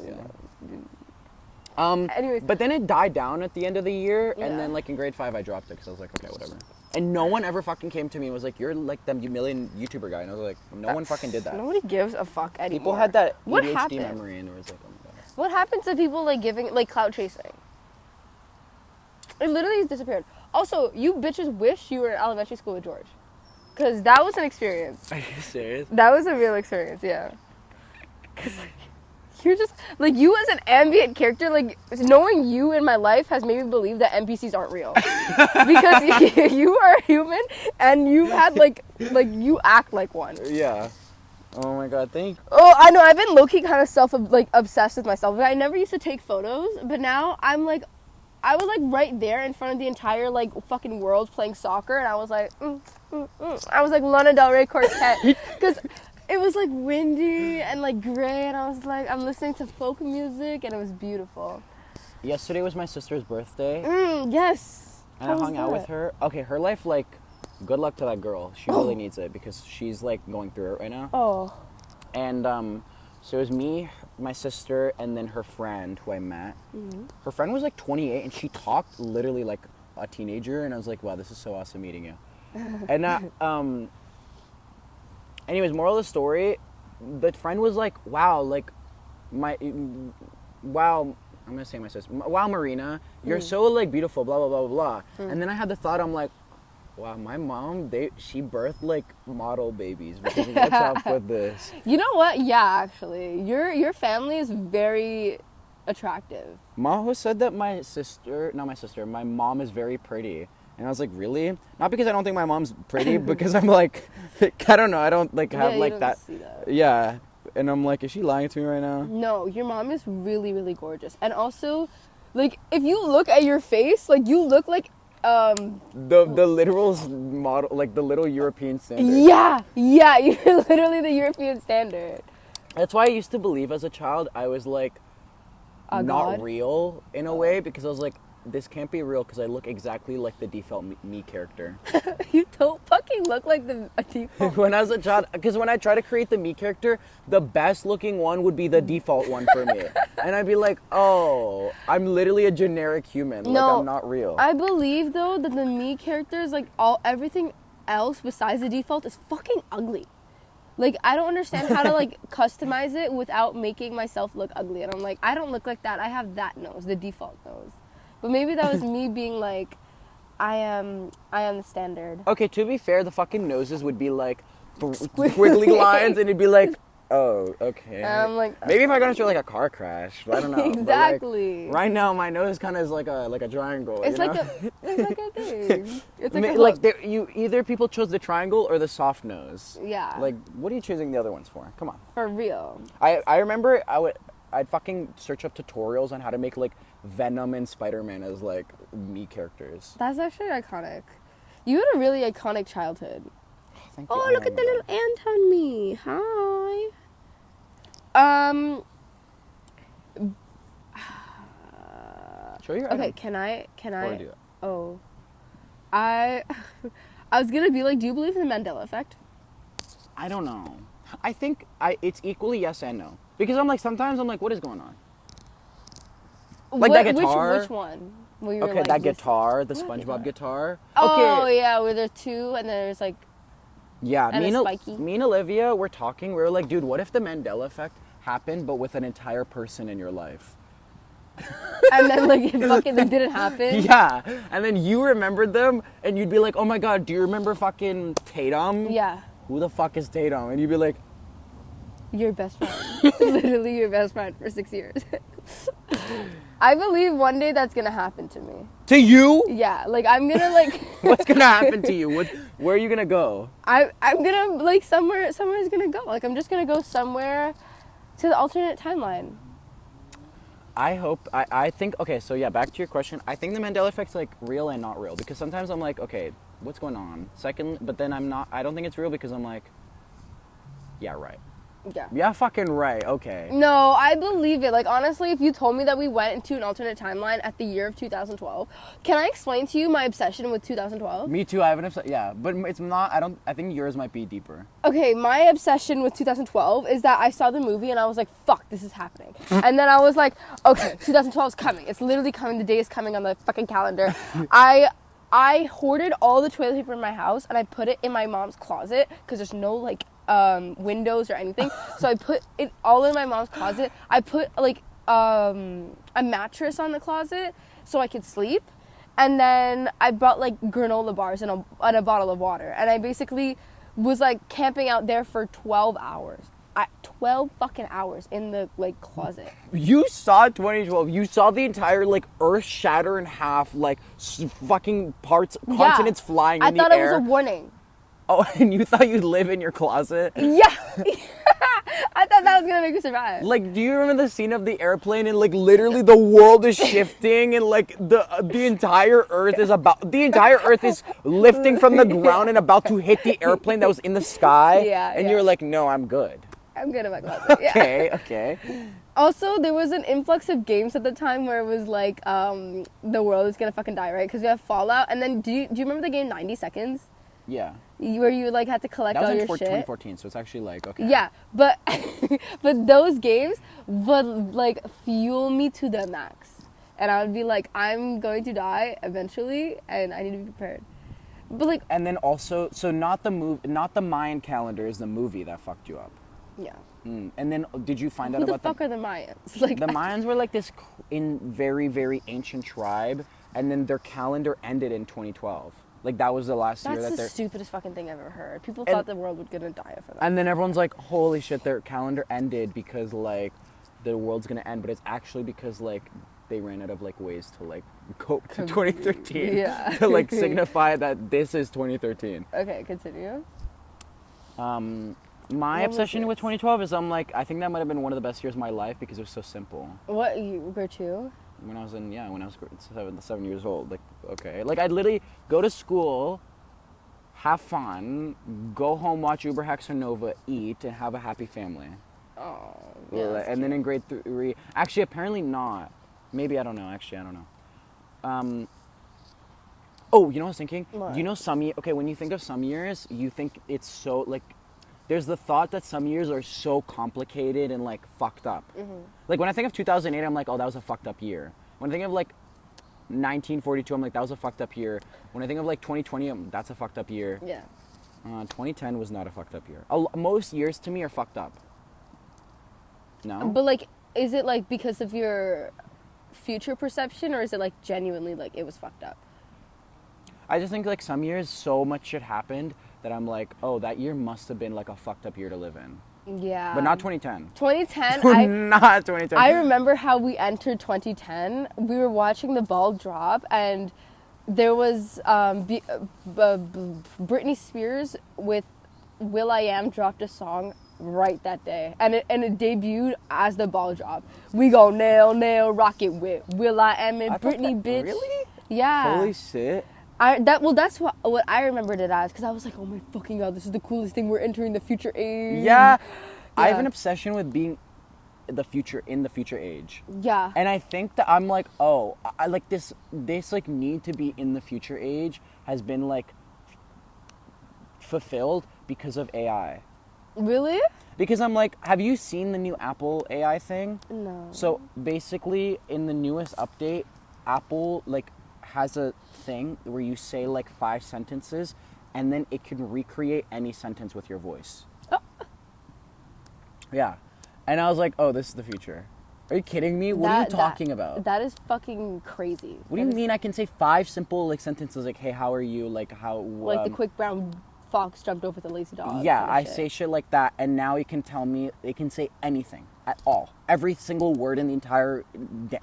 Anyways. But then it died down at the end of the year, Yeah. and then like in grade 5 I dropped it because I was like, okay, whatever. And no one ever fucking came to me and was like, you're like the million YouTuber guy. And I was like, no one fucking did that. Nobody gives a fuck anymore. People had that What ADHD happened? memory and it was like, oh my god. What happened to people like giving like clout chasing? It literally disappeared. Also, you bitches wish you were in elementary school with George, because that was an experience. Are you serious? That was a real experience, yeah. Cause like, you're just like you as an ambient character. Like knowing you in my life has made me believe that NPCs aren't real, because you are a human and you had like you act like one. Yeah. Oh my god, Oh, I know. I've been low-key kind of obsessed with myself. I never used to take photos, but now I'm like, I was like right there in front of the entire like fucking world playing soccer, and I was like, I was like Lana Del Rey Quartet, because it was like windy and like gray, and I was like, I'm listening to folk music, and it was beautiful. Yesterday was my sister's birthday. Yes. And I hung out with her. Okay, her life, like, good luck to that girl. She really needs it because she's like going through it right now. Oh. And so it was me, my sister, and then her friend who I met. Mm-hmm. Her friend was like 28 and she talked literally like a teenager, and I was like, wow, this is so awesome meeting you. And anyways, moral of the story, the friend was like, wow, like wow, I'm gonna say my sister, wow, Marina, you're so like beautiful, blah blah blah blah blah. And then I had the thought, I'm like, wow, my mom, she birthed like model babies, because what's up with this? You know what? Yeah, actually, your family is very attractive. Maho said that my mom is very pretty. And I was like, really? Not because I don't think my mom's pretty, because I'm like, I don't know, I don't like have like that. See that. Yeah. And I'm like, is she lying to me right now? No, your mom is really, really gorgeous. And also, like, if you look at your face, like, you look like, the literal model, like the little European standard. Yeah, you're literally the European standard. That's why I used to believe as a child I was like, not God? real in a way, because I was like, this can't be real because I look exactly like the default me character. You don't fucking look like the default. When I was a child, because when I try to create the me character, the best looking one would be the default one for me. And I'd be like, oh, I'm literally a generic human. No, like, I'm not real. I believe, though, that the me characters, like, everything else besides the default is fucking ugly. Like, I don't understand how to, like, customize it without making myself look ugly. And I'm like, I don't look like that. I have that nose, the default nose. But maybe that was me being like, I am the standard. Okay, to be fair, the fucking noses would be like squiggly lines, and it'd be like, oh, okay. And I'm like, maybe if I got into like a car crash, I don't know. Exactly. Like, right now, my nose kind of is like a triangle. It's you like know? it's like a thing. It's like either people chose the triangle or the soft nose. Yeah. Like, what are you choosing the other ones for? Come on. For real. I remember I'd fucking search up tutorials on how to make like Venom and Spider-Man as like me characters. That's actually iconic. You had a really iconic childhood. thank you. Oh, I look at love the that. little ant on me. Hi. Show your Okay, item. can I Or do it. Oh. I I was going to be like, do you believe in the Mandela effect? I don't know. I think it's equally yes and no. Because I'm like, sometimes I'm like, what is going on? Like that guitar. Which one? Where you were Okay, like, that this- guitar, the What SpongeBob guitar. Oh, Okay. yeah, where there's two and there's like Yeah, and a spiky. me and Olivia were talking. We were like, dude, what if the Mandela effect happened, but with an entire person in your life? and then like it fucking like, didn't happen. Yeah, and then you remembered them, and you'd be like, oh my god, do you remember fucking Tatum? Yeah. Who the fuck is Tatum? And you'd be like, Your best friend. Literally your best friend for 6 years. I believe one day that's gonna happen to me. to you? Yeah, like I'm gonna like What's gonna happen to you? Where are you gonna go? I'm gonna like somewhere's gonna go. Like I'm just gonna go somewhere to the alternate timeline. I think, okay, so yeah, back to your question. I think the Mandela effect's like real and not real, because sometimes I'm like, okay, what's going on? Second, but then I don't think it's real because I'm like, yeah, right. Yeah. Yeah, fucking right, okay. No, I believe it. Like honestly, if you told me that we went into an alternate timeline at the year of 2012, can I explain to you my obsession with 2012? Me too, I have an obsession, yeah, but it's not, I think yours might be deeper. Okay, my obsession with 2012 is that I saw the movie and I was like, fuck, this is happening. And then I was like, okay, 2012 is coming. It's literally coming. The day is coming on the fucking calendar. I hoarded all the toilet paper in my house and I put it in my mom's closet because there's no like windows or anything. So I put it all in my mom's closet. I put like a mattress on the closet so I could sleep. And then I brought like granola bars and a bottle of water. And I basically was like camping out there for 12 hours. 12 fucking hours in the like closet. You saw 2012. You saw the entire like Earth shatter in half, like fucking parts, continents flying in the air. I thought it was a warning. Oh, and you thought you'd live in your closet? Yeah. I thought that was gonna make me survive. Like, do you remember the scene of the airplane and like literally the world is shifting and like the entire Earth is lifting from the ground and about to hit the airplane that was in the sky? Yeah, And yeah. you're like, no, I'm good. I'm good in my closet. Yeah. Okay. Also, there was an influx of games at the time where it was like, the world is gonna fucking die, right? Because we have Fallout, and then do you remember the game 90 Seconds? Yeah. Where you like had to collect That was all in your shit. 2014, so it's actually like, okay. Yeah, but but those games would like fuel me to the max, and I would be like, I'm going to die eventually, and I need to be prepared. But like, And then also, so not the Mayan calendar is the movie that fucked you up. yeah. And then did you find out Who the about fuck are the Mayans? Like the Mayans were like this very, very ancient tribe, and then their calendar ended in 2012. Like that was the last year That's that the they're. stupidest fucking thing I've ever heard. People And- thought the world was gonna die for that. And then everyone's like, holy shit, their calendar ended because like the world's gonna end, but it's actually because like they ran out of like ways to like cope to 2013. Yeah. To like signify that this is 2013. Okay, continue. My What was obsession with yours? 2012 is I think that might have been one of the best years of my life because it was so simple. What, you were two? When I was 7 years old, like, okay. Like, I'd literally go to school, have fun, go home, watch Uber Hacks or Nova, eat, and have a happy family. Oh, yeah. And then in grade 3, actually, apparently not. Maybe, I don't know. Actually, I don't know. Oh, you know what I was thinking? What? You know okay, when you think of some years, you think it's so, like, there's the thought that some years are so complicated and like fucked up. Mm-hmm. Like when I think of 2008, I'm like, oh, that was a fucked up year. When I think of like 1942, I'm like, that was a fucked up year. When I think of like 2020, that's a fucked up year. Yeah. 2010 was not a fucked up year. Most years to me are fucked up. No? But like, is it like because of your future perception, or is it like genuinely like it was fucked up? I just think like some years so much shit happened that I'm like, oh, that year must have been like a fucked up year to live in. Yeah. But not 2010. 2010, Not 2010. I remember how we entered 2010. We were watching the ball drop, and there was Britney Spears with Will I Am dropped a song right that day, and it debuted as the ball drop. We go nail, nail, rocket with Will I Am and I thought Britney, that- bitch. Really? Yeah. Holy shit. That's what I remembered it as, because I was like, oh my fucking god, this is the coolest thing. We're entering the future age. Yeah. I have Yeah. an obsession with being in the future age. Yeah. And I think that I'm like, oh, I like this like need to be in the future age has been like fulfilled because of AI. Really? Because I'm like, have you seen the new Apple AI thing? No. So basically, in the newest update, Apple like has a thing where you say like 5 sentences, and then it can recreate any sentence with your voice. Oh. Yeah, and I was like, oh, this is the future. Are you kidding me? What are you talking about? That is fucking crazy. What do you mean? I can say 5 simple like sentences like, hey, how are you? Like how? Like the quick brown fox jumped over the lazy dog. Yeah, kind of I shit. say shit like that, and now it can tell me, it can say anything at all. Every single word in the entire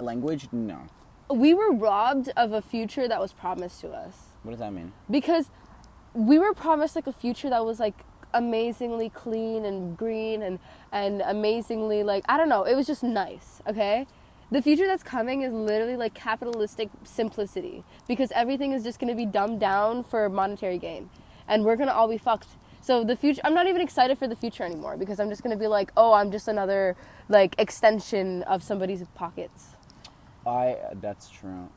language, no. We were robbed of a future that was promised to us. What does that mean? Because we were promised like a future that was like amazingly clean and green and amazingly like, I don't know, it was just nice, okay? The future that's coming is literally like capitalistic simplicity, because everything is just going to be dumbed down for monetary gain, and we're going to all be fucked. So the future, I'm not even excited for the future anymore, because I'm just going to be like, oh, I'm just another like extension of somebody's pockets. That's true.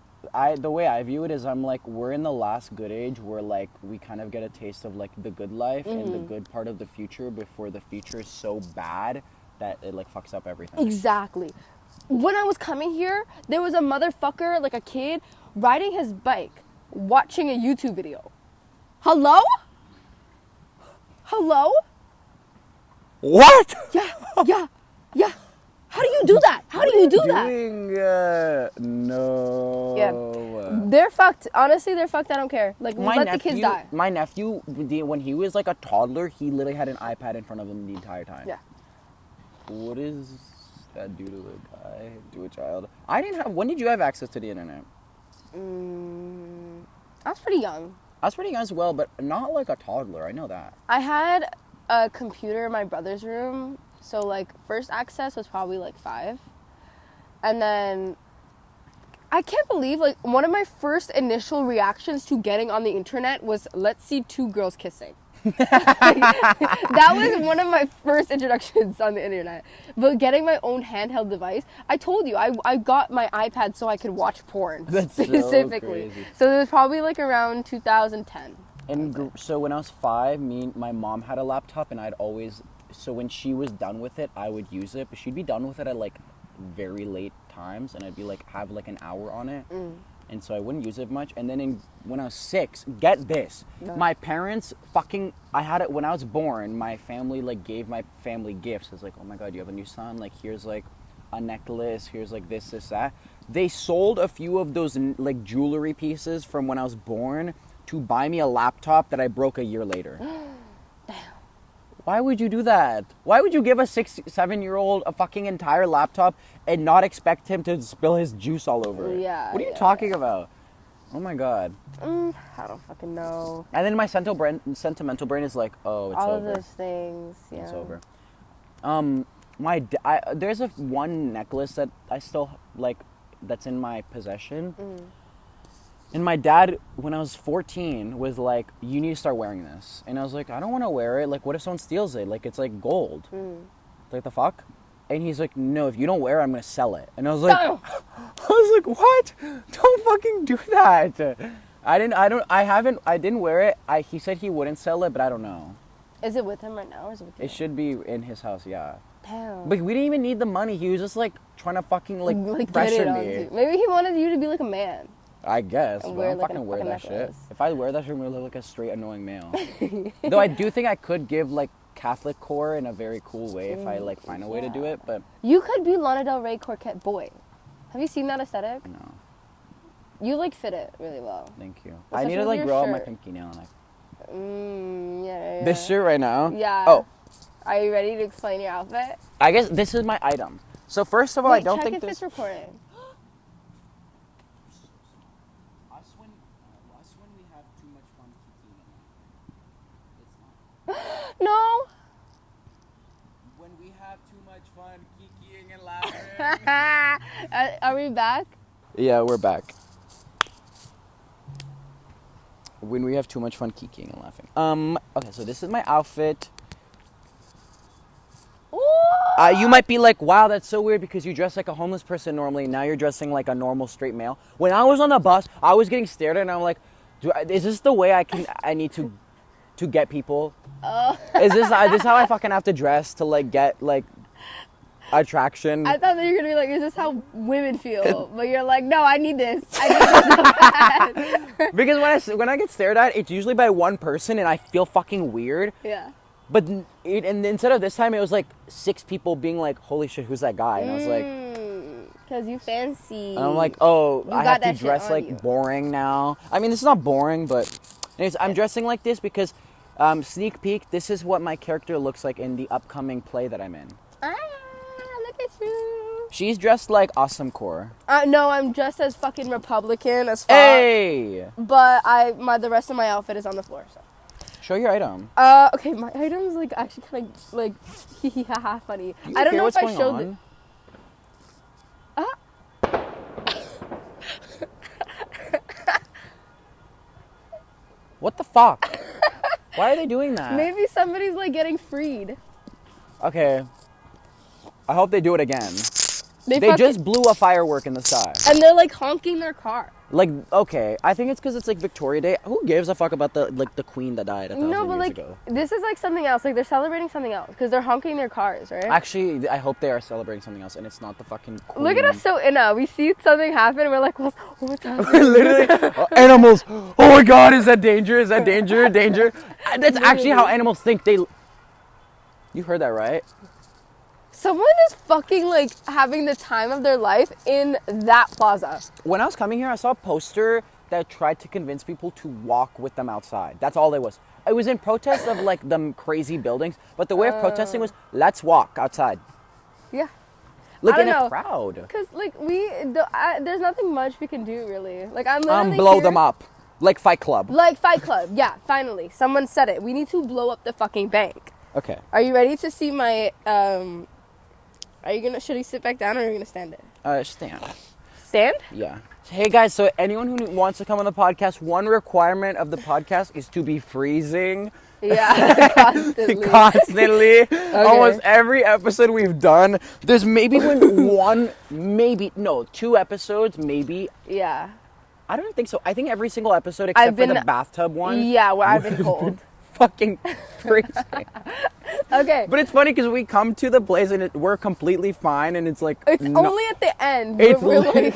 The way I view it is, I'm like, we're in the last good age where like we kind of get a taste of like the good life and the good part of the future before the future is so bad that it like fucks up everything. Exactly. When I was coming here, there was a motherfucker, like a kid, riding his bike, watching a YouTube video. Hello? Hello? What? Yeah. How do you do that? How do you do that? No. Yeah. They're fucked. Honestly, they're fucked. I don't care. Like, let the kids die. My nephew, when he was like a toddler, he literally had an iPad in front of him the entire time. Yeah. What is that do to a guy, to a child? When did you have access to the internet? I was pretty young. I was pretty young as well, but not like a toddler. I know that. I had a computer in my brother's room. So, like, first access was probably, like, 5. And then, I can't believe, like, one of my first initial reactions to getting on the internet was, let's see 2 girls kissing. That was one of my first introductions on the internet. But getting my own handheld device, I told you, I got my iPad so I could watch porn. That's specifically. so crazy. So, it was probably, like, around 2010. And so when I was 5, my mom had a laptop, and I'd always... So when she was done with it, I would use it, but she'd be done with it at like very late times, and I'd be like have like an hour on it, and so I wouldn't use it much. And then when I was 6, get this, my parents I had it when I was born. My family like gave my family gifts. It's like, oh my god, you have a new son. Like here's like a necklace. Here's like this, that. They sold a few of those like jewelry pieces from when I was born to buy me a laptop that I broke a year later. Why would you do that? Why would you give a 6-7-year-old a fucking entire laptop and not expect him to spill his juice all over it? Yeah. What are you talking about? Oh my god. I don't fucking know. And then my sentimental brain is like, oh, it's All over. of those things. Yeah. It's over. There's one necklace that I still like that's in my possession. And my dad, when I was 14, was like, you need to start wearing this. And I was like, I don't want to wear it. Like, what if someone steals it? Like, it's like gold. Like, the fuck? And he's like, no, if you don't wear it, I'm going to sell it. And I was like, I was like, what? Don't fucking do that. I didn't wear it. He said he wouldn't sell it, but I don't know. Is it with him right now, or is it with you? It should be in his house, yeah. Damn. But we didn't even need the money. He was just like trying to fucking like get pressure it on me. you. Maybe he wanted you to be like a man. I guess. And But wear, I don't like, fucking a wear fucking that shit. necklace. If I wear that shit, I'm gonna look like a straight annoying male. Though I do think I could give like Catholic core in a very cool way if I like find a way to do it. But You could be Lana Del Rey Corquette boy. Have you seen that aesthetic? no, You like fit it really well. thank you. What's I up need to with like your grow out my shirt? pinky nail. Yeah. This shirt right now. Yeah. Oh, Are you ready to explain your outfit? I guess this is my item. So first of all, I don't check think if this. it's recording. Us when we have too much fun kikiing. It's not. No. When we have too much fun kikiing and laughing. Are we back? Yeah, we're back. when we have too much fun kikiing and laughing. Okay, so this is my outfit. You might be like, wow, that's so weird because you dress like a homeless person normally. Now you're dressing like a normal straight male. When I was on the bus, I was getting stared at, and I'm like, is this the way I need to get people? Is this how I fucking have to dress to like get like attraction? I thought that you were gonna be like, is this how women feel? But you're like, no, I need this. I need this so bad. Because when I get stared at, it's usually by one person, and I feel fucking weird. Yeah. But and instead of this time, it was like 6 people being like, holy shit, who's that guy? And I was like, because you fancy. and I'm like, oh, You I got have to that shit dress on like you. boring now. I mean, this is not boring, but anyways, I'm dressing like this because, sneak peek, this is what my character looks like in the upcoming play that I'm in. Ah, look at you. She's dressed like awesome core. No, I'm just as fucking Republican as fuck. Hey! But the rest of my outfit is on the floor. So. Show your item. Okay, my item's like actually kind of like hee hee ha ha funny. Do you I don't hear know what's if I going showed on? What the fuck? Why are they doing that? Maybe somebody's like getting freed. Okay. I hope they do it again. They fucking- just blew a firework in the sky. and they're like honking their car. Like, okay, I think it's because it's like Victoria Day. Who gives a fuck about the queen that died 1,000 No, but years like ago? this is like something else. Like they're celebrating something else because they're honking their cars, right? Actually, I hope they are celebrating something else, and it's not the fucking queen. Look at us so inna. We see something happen and we're like, what's happening? Literally, animals. Oh my god, is that danger? Is that danger? Danger. That's actually how animals think. You heard that, right? Someone is fucking like having the time of their life in that plaza. When I was coming here, I saw a poster that tried to convince people to walk with them outside. That's all it was. It was in protest of like the crazy buildings, but the way of protesting was, let's walk outside. Yeah. Like I in don't a know. crowd. Cause like there's nothing much we can do really. Like I'm literally Blow here- them up. Like Fight Club. Like Fight Club. Yeah, finally. Someone said it. We need to blow up the fucking bank. Okay. Are you ready to see my should he sit back down or are you gonna stand it? Stand. Stand? Yeah. Hey guys, so anyone who wants to come on the podcast, one requirement of the podcast is to be freezing Yeah, constantly. constantly. Almost every episode we've done, there's maybe two episodes, maybe. Yeah. I don't think so. I think every single episode except for the bathtub one. Yeah, where I've been cold. Fucking freezing. Okay. But it's funny because we come to the place and we're completely fine, and it's like It's only at the end. It's We're like,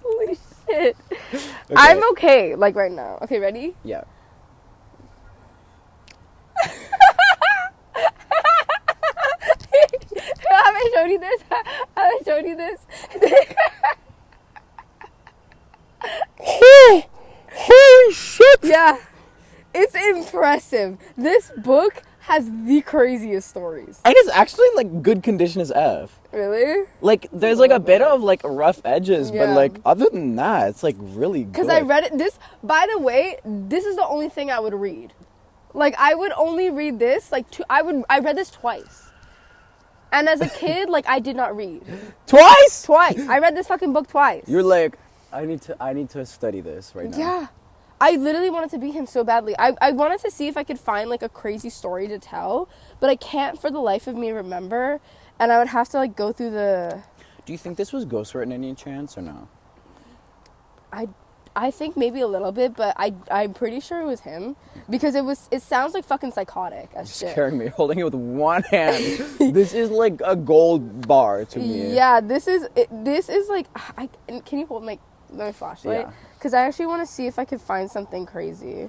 holy shit. Okay. I'm okay, like right now. Okay, ready? Yeah. Have I showed you this? Have I showed you this? Holy shit! Yeah. It's impressive. This book has the craziest stories. And it's actually like good condition as F. Really? Like there's like a bit of like rough edges, but Yeah. like other than that, it's like really good. Because I read it. By the way, this is the only thing I would read. Like I would only read this. I read this twice. And as a kid, like I did not read. Twice. I read this fucking book twice. You're like, I need to study this right now. Yeah. I literally wanted to be him so badly. I wanted to see if I could find like a crazy story to tell, but I can't for the life of me remember, and I would have to like go through the. Do you think this was ghostwritten any chance or no? I think maybe a little bit, but I'm pretty sure it was him because it sounds like fucking psychotic as shit. Scaring me, holding it with one hand. This is like a gold bar to me. Yeah, this is like can you hold my flashlight? Yeah. Because I actually want to see if I could find something crazy.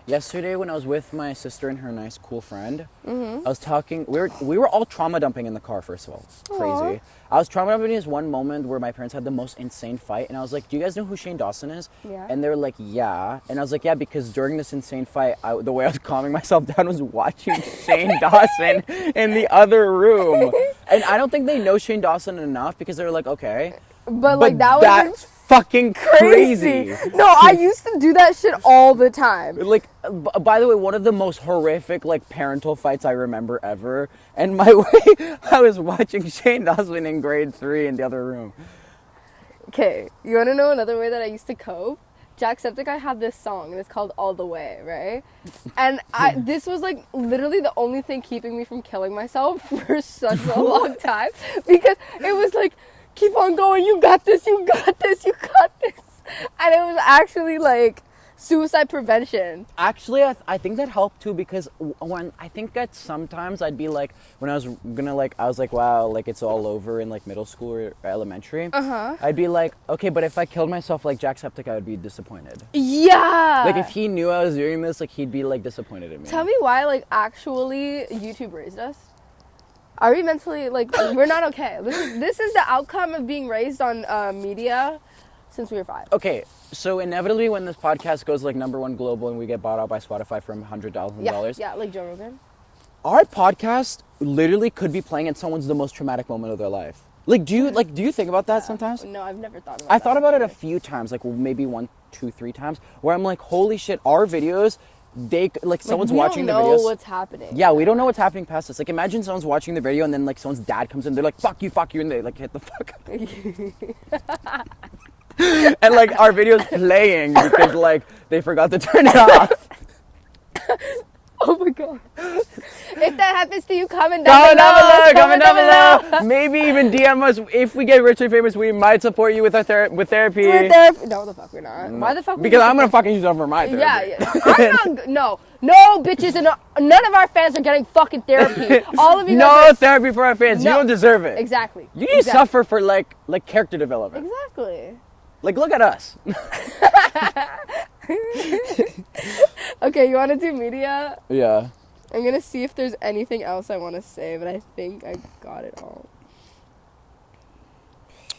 Yesterday when I was with my sister and her nice cool friend, I was talking, we were all trauma dumping in the car, first of all. Crazy. Aww. I was trauma dumping this one moment where my parents had the most insane fight, and I was like, do you guys know who Shane Dawson is? Yeah. And they were like, yeah. And I was like, yeah, because during this insane fight, the way I was calming myself down was watching Shane Dawson in the other room. And I don't think they know Shane Dawson enough because they were like, okay. But like that was that's fucking crazy. No, I used to do that shit all the time. Like, by the way, one of the most horrific, like, parental fights I remember ever. And my way, I was watching Shane Dawson in grade 3 in the other room. Okay, you want to know another way that I used to cope? Jacksepticeye had this song, and it's called All the Way, right? And this was like literally the only thing keeping me from killing myself for such a long time, because it was like, keep on going, you got this, you got this, you got this. And it was actually like suicide prevention. Actually, I think that helped too, because when I think that sometimes I'd be like, when I was gonna like, I was like, wow, like it's all over in like middle school or elementary. I'd be like, okay, but if I killed myself like Jacksepticeye, I would be disappointed. Yeah. Like if he knew I was doing this, like he'd be like disappointed in me. Tell me why, like, actually YouTube raised us? Are we mentally, like, we're not okay. This is the outcome of being raised on media since we were 5. Okay, so inevitably when this podcast goes like #1 global and we get bought out by Spotify for $100,000, Yeah, like Joe Rogan. our podcast literally could be playing at someone's the most traumatic moment of their life. Like, do you think about that sometimes? No, I've never thought about that. I thought about it a few times, like maybe 1, 2, 3 times, where I'm like, holy shit, our videos, they like someone's watching the videos. We don't know what's happening. Yeah, we don't know what's happening past us. Like, imagine someone's watching the video and then like someone's dad comes in, they're like, fuck you, and they like hit the fuck. And like our video's playing because like they forgot to turn it off. Oh my god. If that happens to you, comment down below. Comment down below. Maybe even DM us. If we get rich and famous, we might support you with our with therapy. No, the fuck we're not. Why the fuck? Because I'm gonna fucking use it for my therapy. Yeah. I'm not, no, bitches, and none of our fans are getting fucking therapy. All of you guys. No therapy for our fans. No. You don't deserve it. Exactly. You need to suffer for like character development. Exactly. Like, look at us. Okay, you want to do media? Yeah. I'm going to see if there's anything else I want to say, but I think I got it all.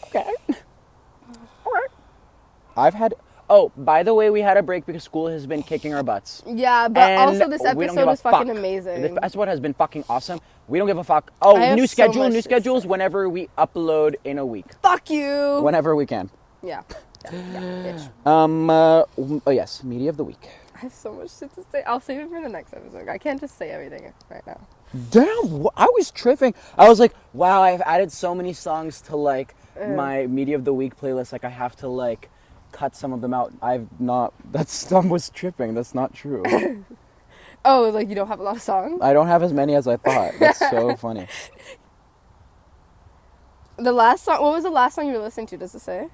Okay. Alright. Oh, by the way, we had a break because school has been kicking our butts. Yeah, but And also this episode was fucking amazing. This episode has been fucking awesome. We don't give a fuck. Oh, new schedules whenever we upload in a week. Fuck you. Whenever we can. Yeah, bitch. Oh yes, media of the week. I have so much shit to say. I'll save it for the next episode. I can't just say everything right now. Damn, I was tripping. I was like, wow, I've added so many songs to like my media of the week playlist. Like I have to like cut some of them out. I've not. That stuff was tripping. That's not true. Oh, like you don't have a lot of songs? I don't have as many as I thought. That's so funny. The last song. What was the last song you were listening to? Does it say?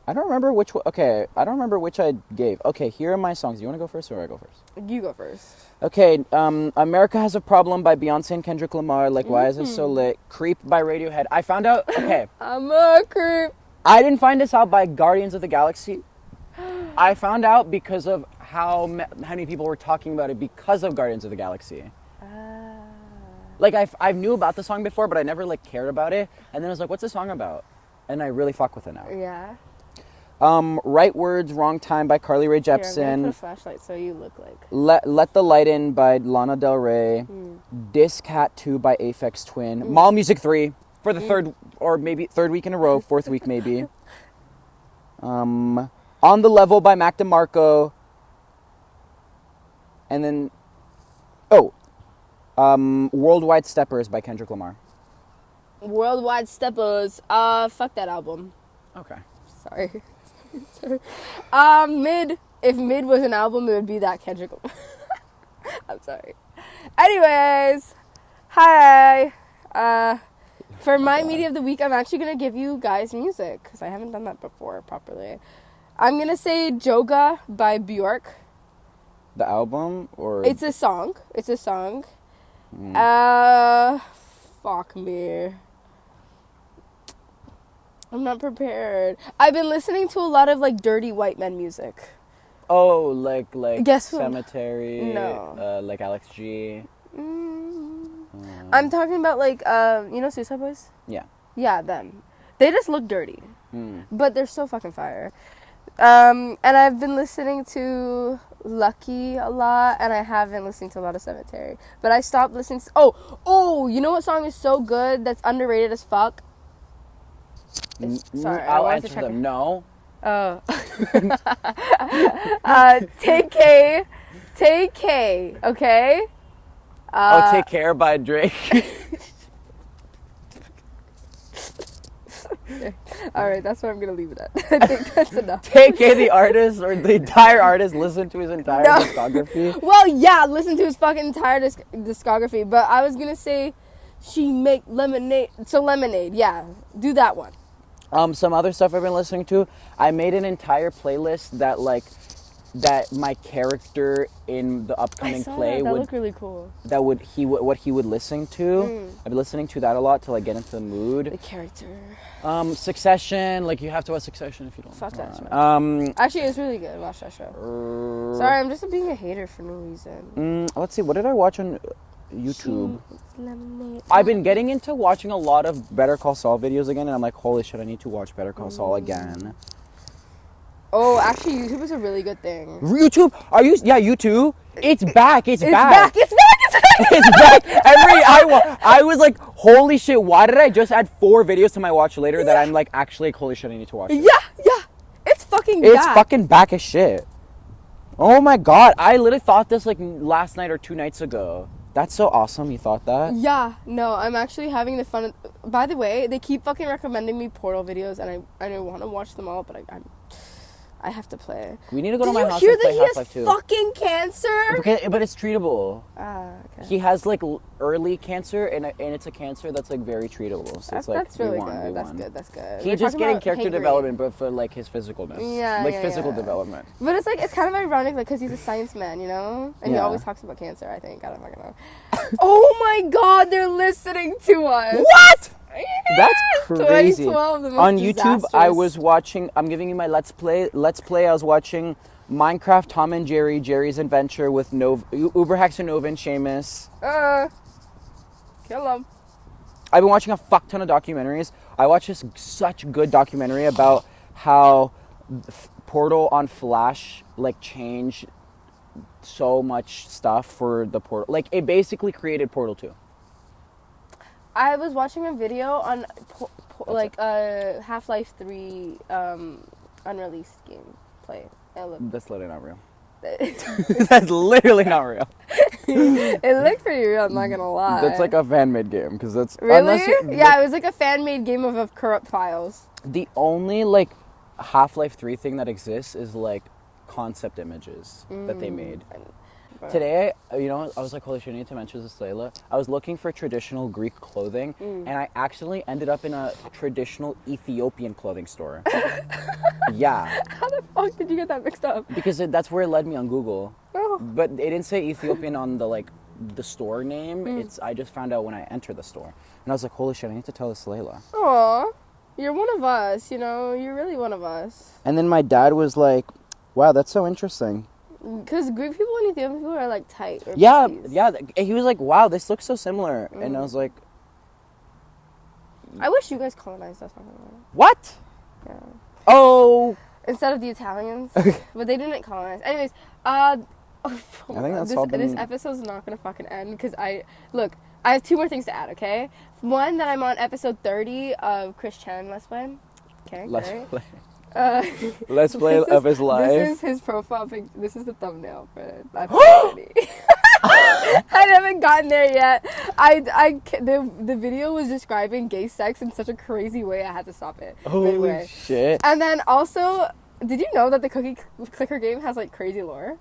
I don't remember which one. Okay, I don't remember which I gave. Okay, here are my songs. You want to go first or I go first? You go first. Okay, America Has a Problem by Beyonce and Kendrick Lamar. Like, why is it so lit? Creep by Radiohead. I found out, okay. I'm a creep. I didn't find this out by Guardians of the Galaxy. I found out because of how many people were talking about it because of Guardians of the Galaxy. Like, I knew about the song before, but I never, like, cared about it. And then I was like, what's the song about? And I really fuck with it now. Yeah. Right Words, Wrong Time by Carly Rae Jepsen. Here, I'm gonna put a flashlight so you look like. Let the Light In by Lana Del Rey. This Cat 2 by Aphex Twin. Mall Music 3 for the third week in a row, fourth week maybe. On the Level by Mac DeMarco. And then, Worldwide Steppers by Kendrick Lamar. Worldwide Steppers. Fuck that album. Okay. Sorry. Mid. If Mid was an album, it would be that Kendrick Lamar. I'm sorry. Anyways, hi. For my media of the week, I'm actually gonna give you guys music because I haven't done that before properly. I'm gonna say Joga by Bjork. The album or It's a song. Fuck me. I'm not prepared. I've been listening to a lot of like dirty white men music. Oh, like Guess who? Cemetery. No. Like Alex G. I'm talking about like you know Suicide Boys? Yeah. Yeah, them. They just look dirty. But they're so fucking fire. And I've been listening to Lucky a lot, and I haven't listened to a lot of Cemetery. But I stopped listening to... Oh, you know what song is so good that's underrated as fuck? Sorry, I'll answer them. No. Oh. Take K, okay? Take Care by Drake. All right, that's where I'm gonna leave it at. I think that's enough. TK the artist or the entire artist listen to his entire No. discography. Well, yeah, listen to his fucking entire discography. But I was gonna say, she make lemonade. So lemonade, yeah, do that one. Some other stuff I've been listening to. I made an entire playlist that my character in the upcoming play that would look really cool. what he would listen to. I've been listening to that a lot to like get into the mood. The character. Succession, like you have to watch Succession if you don't. Fuck that show. Actually, it's really good. Watch that show. Sorry, I'm just being a hater for no reason. Let's see, what did I watch on YouTube? I've been getting into watching a lot of Better Call Saul videos again, and I'm like, holy shit, I need to watch Better Call Saul again. Oh, actually, YouTube is a really good thing. YouTube? Are you? Yeah, YouTube. It's back. It's It's back. back. It's back. I was like, holy shit, why did I just add 4 videos to my watch later that I'm like, actually, like, holy shit, I need to watch it. Yeah. It's fucking It's back. fucking back as shit. Oh my god, I literally thought this like last night or 2 nights ago. That's so awesome, you thought that? Yeah, no, I'm actually having the fun. By the way, they keep fucking recommending me Portal videos, and I want to watch them all, but I have to play. We need to go to Did my you house hear and play that he Half-Life has 2. fucking cancer? Okay, but it's treatable. Okay. He has like early cancer, and it's a cancer that's like very treatable. So it's like That's really we won. good. That's good. He's We're just talking getting about character Hank Green. development, but for like his physicalness. Yeah, physical yeah. development. But it's kind of ironic, like, because he's a science man, you know? And he Yeah. always talks about cancer, I think. I don't fucking know. Oh my god, they're listening to us. What? That's crazy. 2012, the most On YouTube, I disastrous. was watching. I'm giving you my Let's Play. I was watching Minecraft Tom and Jerry, Jerry's Adventure with Uber Hexer, Nova, and Seamus. Kill him. I've been watching a fuck ton of documentaries. I watched this such good documentary about how Portal on Flash like changed so much stuff for the Portal. Like it basically created Portal 2. I was watching a video on Half-Life 3 unreleased gameplay. That's literally not real. That's literally not real. It looked pretty real, I'm not gonna lie. That's like a fan-made game because that's really? Yeah, it was like a fan-made game of corrupt files. The only like Half-Life 3 thing that exists is like concept images that they made. Today, I was like, holy shit, I need to mention this, Leila. I was looking for traditional Greek clothing, and I accidentally ended up in a traditional Ethiopian clothing store. Yeah. How the fuck did you get that mixed up? Because that's where it led me on Google. Oh. But it didn't say Ethiopian on the store name. I just found out when I entered the store. And I was like, holy shit, I need to tell this to Leila. Aw, you're one of us, you're really one of us. And then my dad was like, wow, that's so interesting. Because Greek people and Ethiopian people are like tight. Or Yeah, besties. yeah. He was like, wow, this looks so similar. And I was like, I wish you guys colonized us. what? Yeah. Oh. Instead of the Italians. But they didn't colonize. Anyways, I think that's all been- this episode's not going to fucking end because I have 2 more things to add, okay? One, that I'm on episode 30 of Chris Chan Let's Play. Okay, Let's great. play. Let's play This of is- his life. This is his profile pic. This is the thumbnail for episode 30. I haven't gotten there yet. The video was describing gay sex in such a crazy way, I had to stop it. Holy Anyway. shit. And then also, did you know that the cookie clicker game has like crazy lore?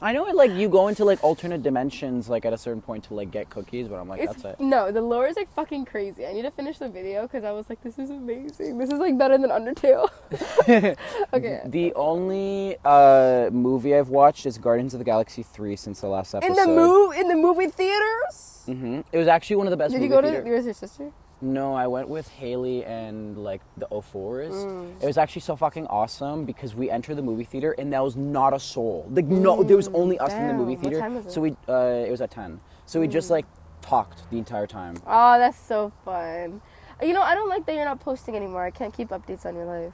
I know it, like, you go into, like, alternate dimensions, like, at a certain point to, like, get cookies, but I'm like, that's it. No, the lore is like fucking crazy. I need to finish the video because I was like, this is amazing. This is like better than Undertale. Okay. The only movie I've watched is Guardians of the Galaxy 3 since the last episode. In the movie theaters? Mm-hmm. It was actually one of the best Did you movie go to theater- your sister? No, I went with Haley and like the 04s. It was actually so fucking awesome because we entered the movie theater and there was not a soul. Like no, there was only us in the movie Damn. theater. What time was it? So it was at 10. So we just like talked the entire time. Oh, that's so fun. I don't like that you're not posting anymore. I can't keep updates on your life.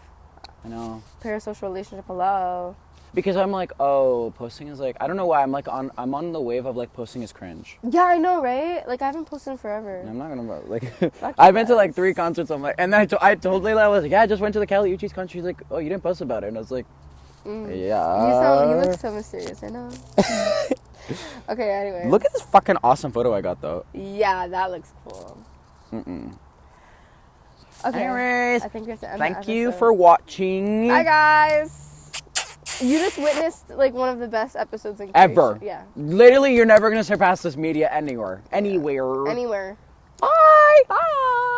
I know. Parasocial relationship, hello. Because I'm like, oh, posting is like, I don't know why I'm on the wave of like posting is cringe. Yeah, I know, right? Like, I haven't posted in forever. And I'm not gonna like. Fuck I've been to yes. like 3 concerts. I'm like, and then I told Leila, I was like, yeah, I just went to the Cali Uchis concert. She's like, oh, you didn't post about it, and I was like, yeah. You look so mysterious, I know. Okay, anyway. Look at this fucking awesome photo I got though. Yeah, that looks cool. Okay. Anyways, I think we have to end thank the you episode. for watching. Bye, guys. You just witnessed like one of the best episodes in Ever. creation. Yeah. Literally, you're never gonna surpass this media anywhere. Anywhere. Anywhere. Bye. Bye.